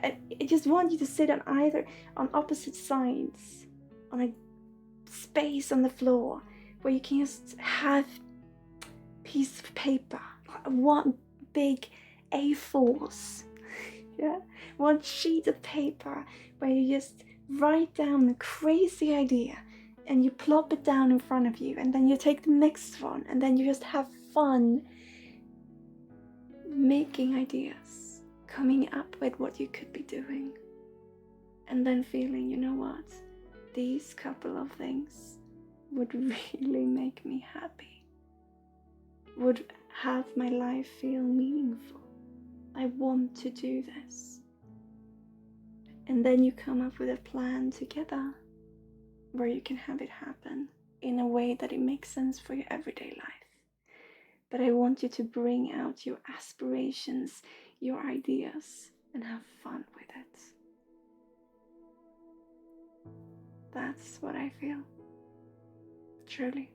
I just want you to sit on opposite sides, on a space on the floor where you can just have a piece of paper, one big A4s, one sheet of paper where you just write down a crazy idea and you plop it down in front of you, and then you take the next one, and then you just have fun making ideas, coming up with what you could be doing, and then feeling, you know what, these couple of things would really make me happy, would have my life feel meaningful. I want to do this. And then you come up with a plan together where you can have it happen in a way that it makes sense for your everyday life. But I want you to bring out your aspirations, your ideas, and have fun with it. That's what I feel. Truly.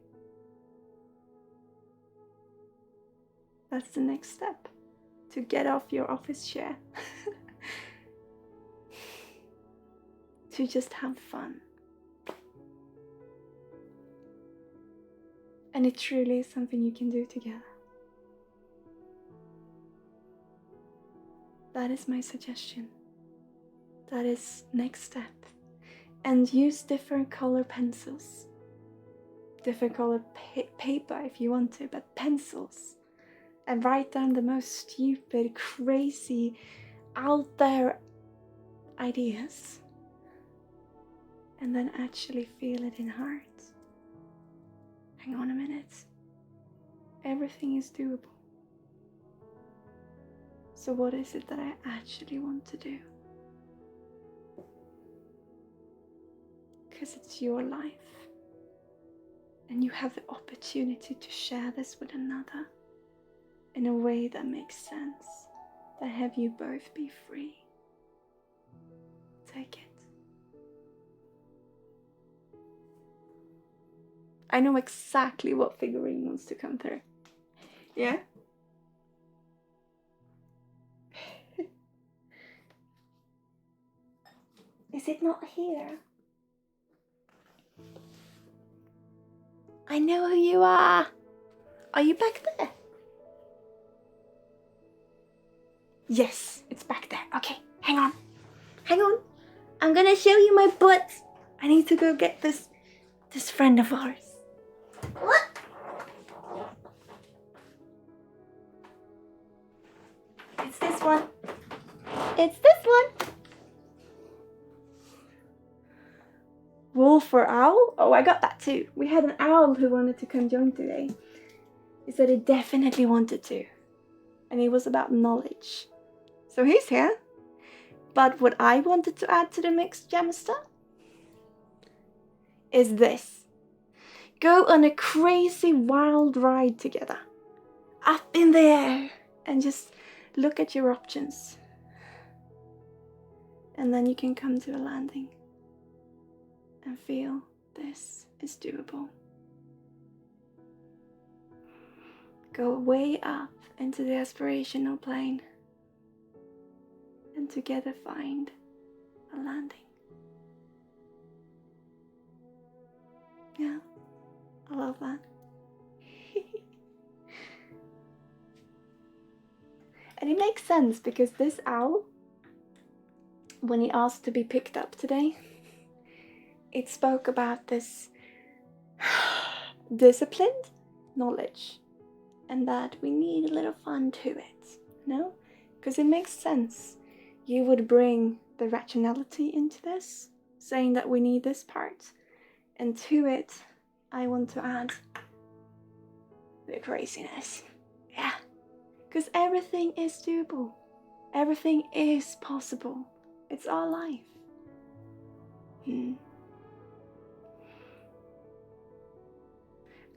That's the next step. To get off your office chair. To just have fun. And it truly is something you can do together. That is my suggestion. That is next step. And use different color pencils. Different color paper if you want to, but pencils. And write down the most stupid, crazy, out there ideas. And then actually feel it in heart. Hang on a minute. Everything is doable. So what is it that I actually want to do? Because it's your life. And you have the opportunity to share this with another in a way that makes sense. That have you both be free. Take it. I know exactly what figurine wants to come through. Yeah? Is it not here? I know who you are. Are you back there? Yes, it's back there. Okay, hang on. Hang on. I'm gonna show you my butt. I need to go get this friend of ours. What? It's this one. It's this one. Wolf or owl? Oh, I got that too. We had an owl who wanted to come join today. He said he definitely wanted to. And it was about knowledge. So he's here. But what I wanted to add to the mix, Jamster, is this. Go on a crazy wild ride together. Up in the air. And just look at your options. And then you can come to a landing. And feel this is doable. Go way up into the aspirational plane. And together find a landing. Yeah, I love that. And it makes sense because this owl, when he asked to be picked up today, it spoke about this disciplined knowledge and that we need a little fun to it, no? Because it makes sense. You would bring the rationality into this, saying that we need this part, and to it, I want to add the craziness. Yeah, because everything is doable. Everything is possible. It's our life.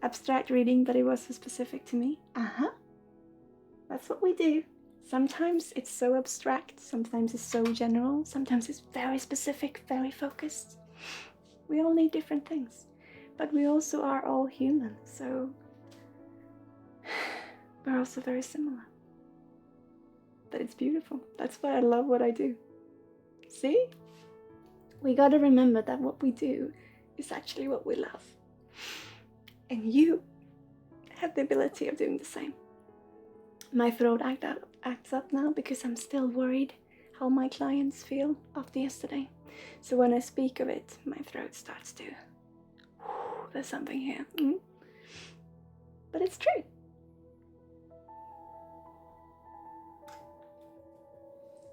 Abstract reading, but it was so specific to me. That's what we do. Sometimes it's so abstract, sometimes it's so general, sometimes it's very specific, very focused. We all need different things, but we also are all human, so we're also very similar. But it's beautiful. That's why I love what I do. See? We gotta remember that what we do is actually what we love. And you have the ability of doing the same. My throat acts up now because I'm still worried how my clients feel after yesterday. So when I speak of it, my throat starts to, there's something here. But it's true.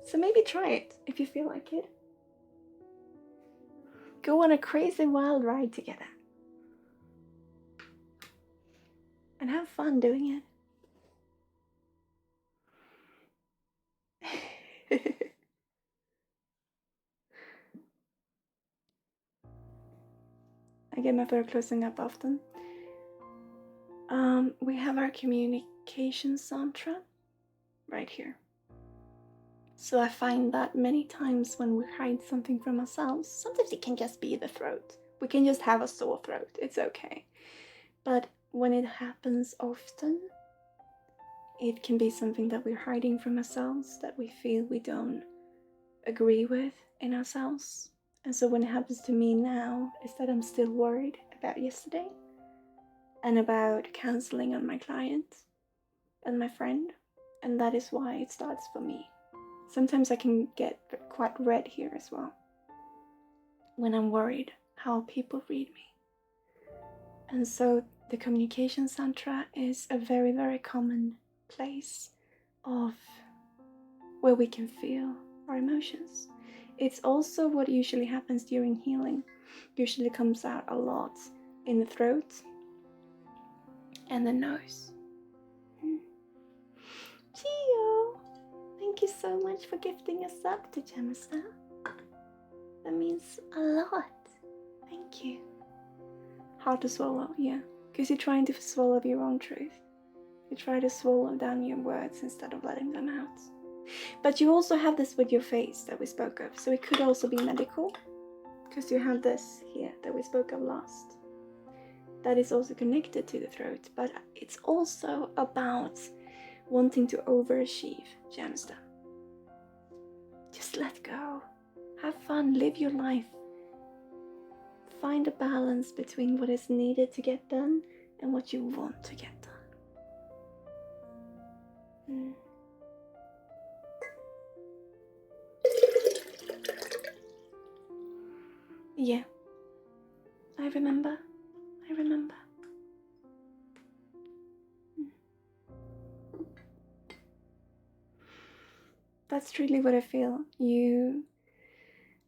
So maybe try it if you feel like it. Go on a crazy wild ride together. And have fun doing it. I get my throat closing up often. We have our communication mantra right here. So I find that many times when we hide something from ourselves, sometimes it can just be the throat. We can just have a sore throat, it's okay. But when it happens often, it can be something that we're hiding from ourselves, that we feel we don't agree with in ourselves. And so when it happens to me now, is that I'm still worried about yesterday and about canceling on my client and my friend. And that is why it starts for me. Sometimes I can get quite red here as well when I'm worried how people read me. And so the communication mantra is a very, very common place of where we can feel our emotions. It's also what usually happens during healing. Usually comes out a lot in the throat and the nose. Gio, thank you so much for gifting us up to Gemista. That means a lot. Thank you. Hard to swallow, yeah. Because you're trying to swallow your own truth. You try to swallow down your words instead of letting them out. But you also have this with your face that we spoke of. So it could also be medical. Because you have this here that we spoke of last. That is also connected to the throat. But it's also about wanting to overachieve, Gemsta. Just let go. Have fun. Live your life. Find a balance between what is needed to get done and what you want to get done. Yeah, I remember. That's truly what I feel. You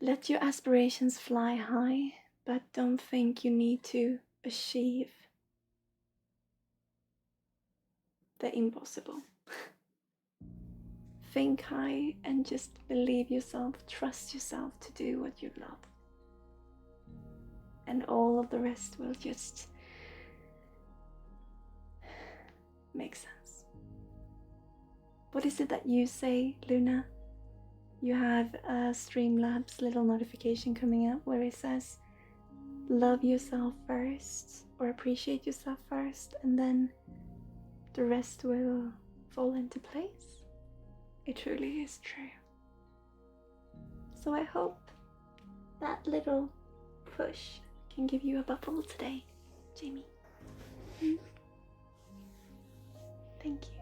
let your aspirations fly high, but don't think you need to achieve the impossible. Think high and just believe yourself, trust yourself to do what you love. And all of the rest will just make sense. What is it that you say, Luna? You have a Streamlabs little notification coming up where it says, love yourself first, or appreciate yourself first, and then the rest will fall into place. It truly is true. So I hope that little push can give you a bubble today, Jamie. Thank you.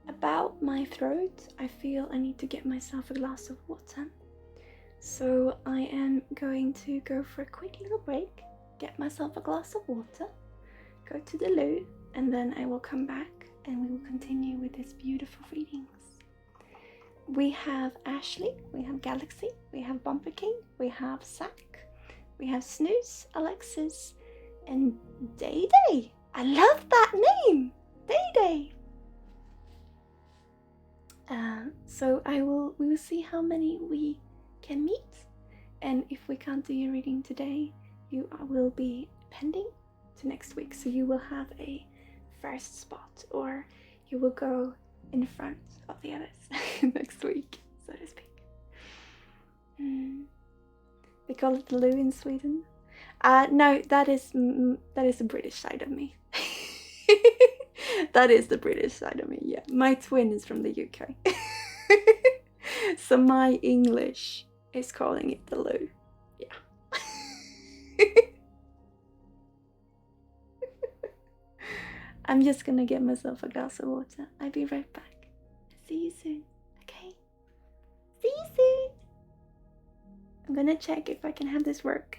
About my throat, I feel I need to get myself a glass of water. So I am going to go for a quick little break, get myself a glass of water, go to the loo, and then I will come back and we will continue with these beautiful readings. We have Ashley, we have Galaxy, we have Bumper King, we have Zack, we have Snooze, Alexis, and Day Day. I love that name, Day Day. So we will see how many we can meet, and if we can't do your reading today, you will be pending to next week. So you will have a first spot, or you will go in front of the others next week, so to speak. They call it the loo in Sweden. No, that is the British side of me. That is the British side of me, yeah. My twin is from the UK. So my English is calling it the loo. Yeah. I'm just gonna get myself a glass of water. I'll be right back. See you soon. Okay? See you soon. I'm gonna check if I can have this work.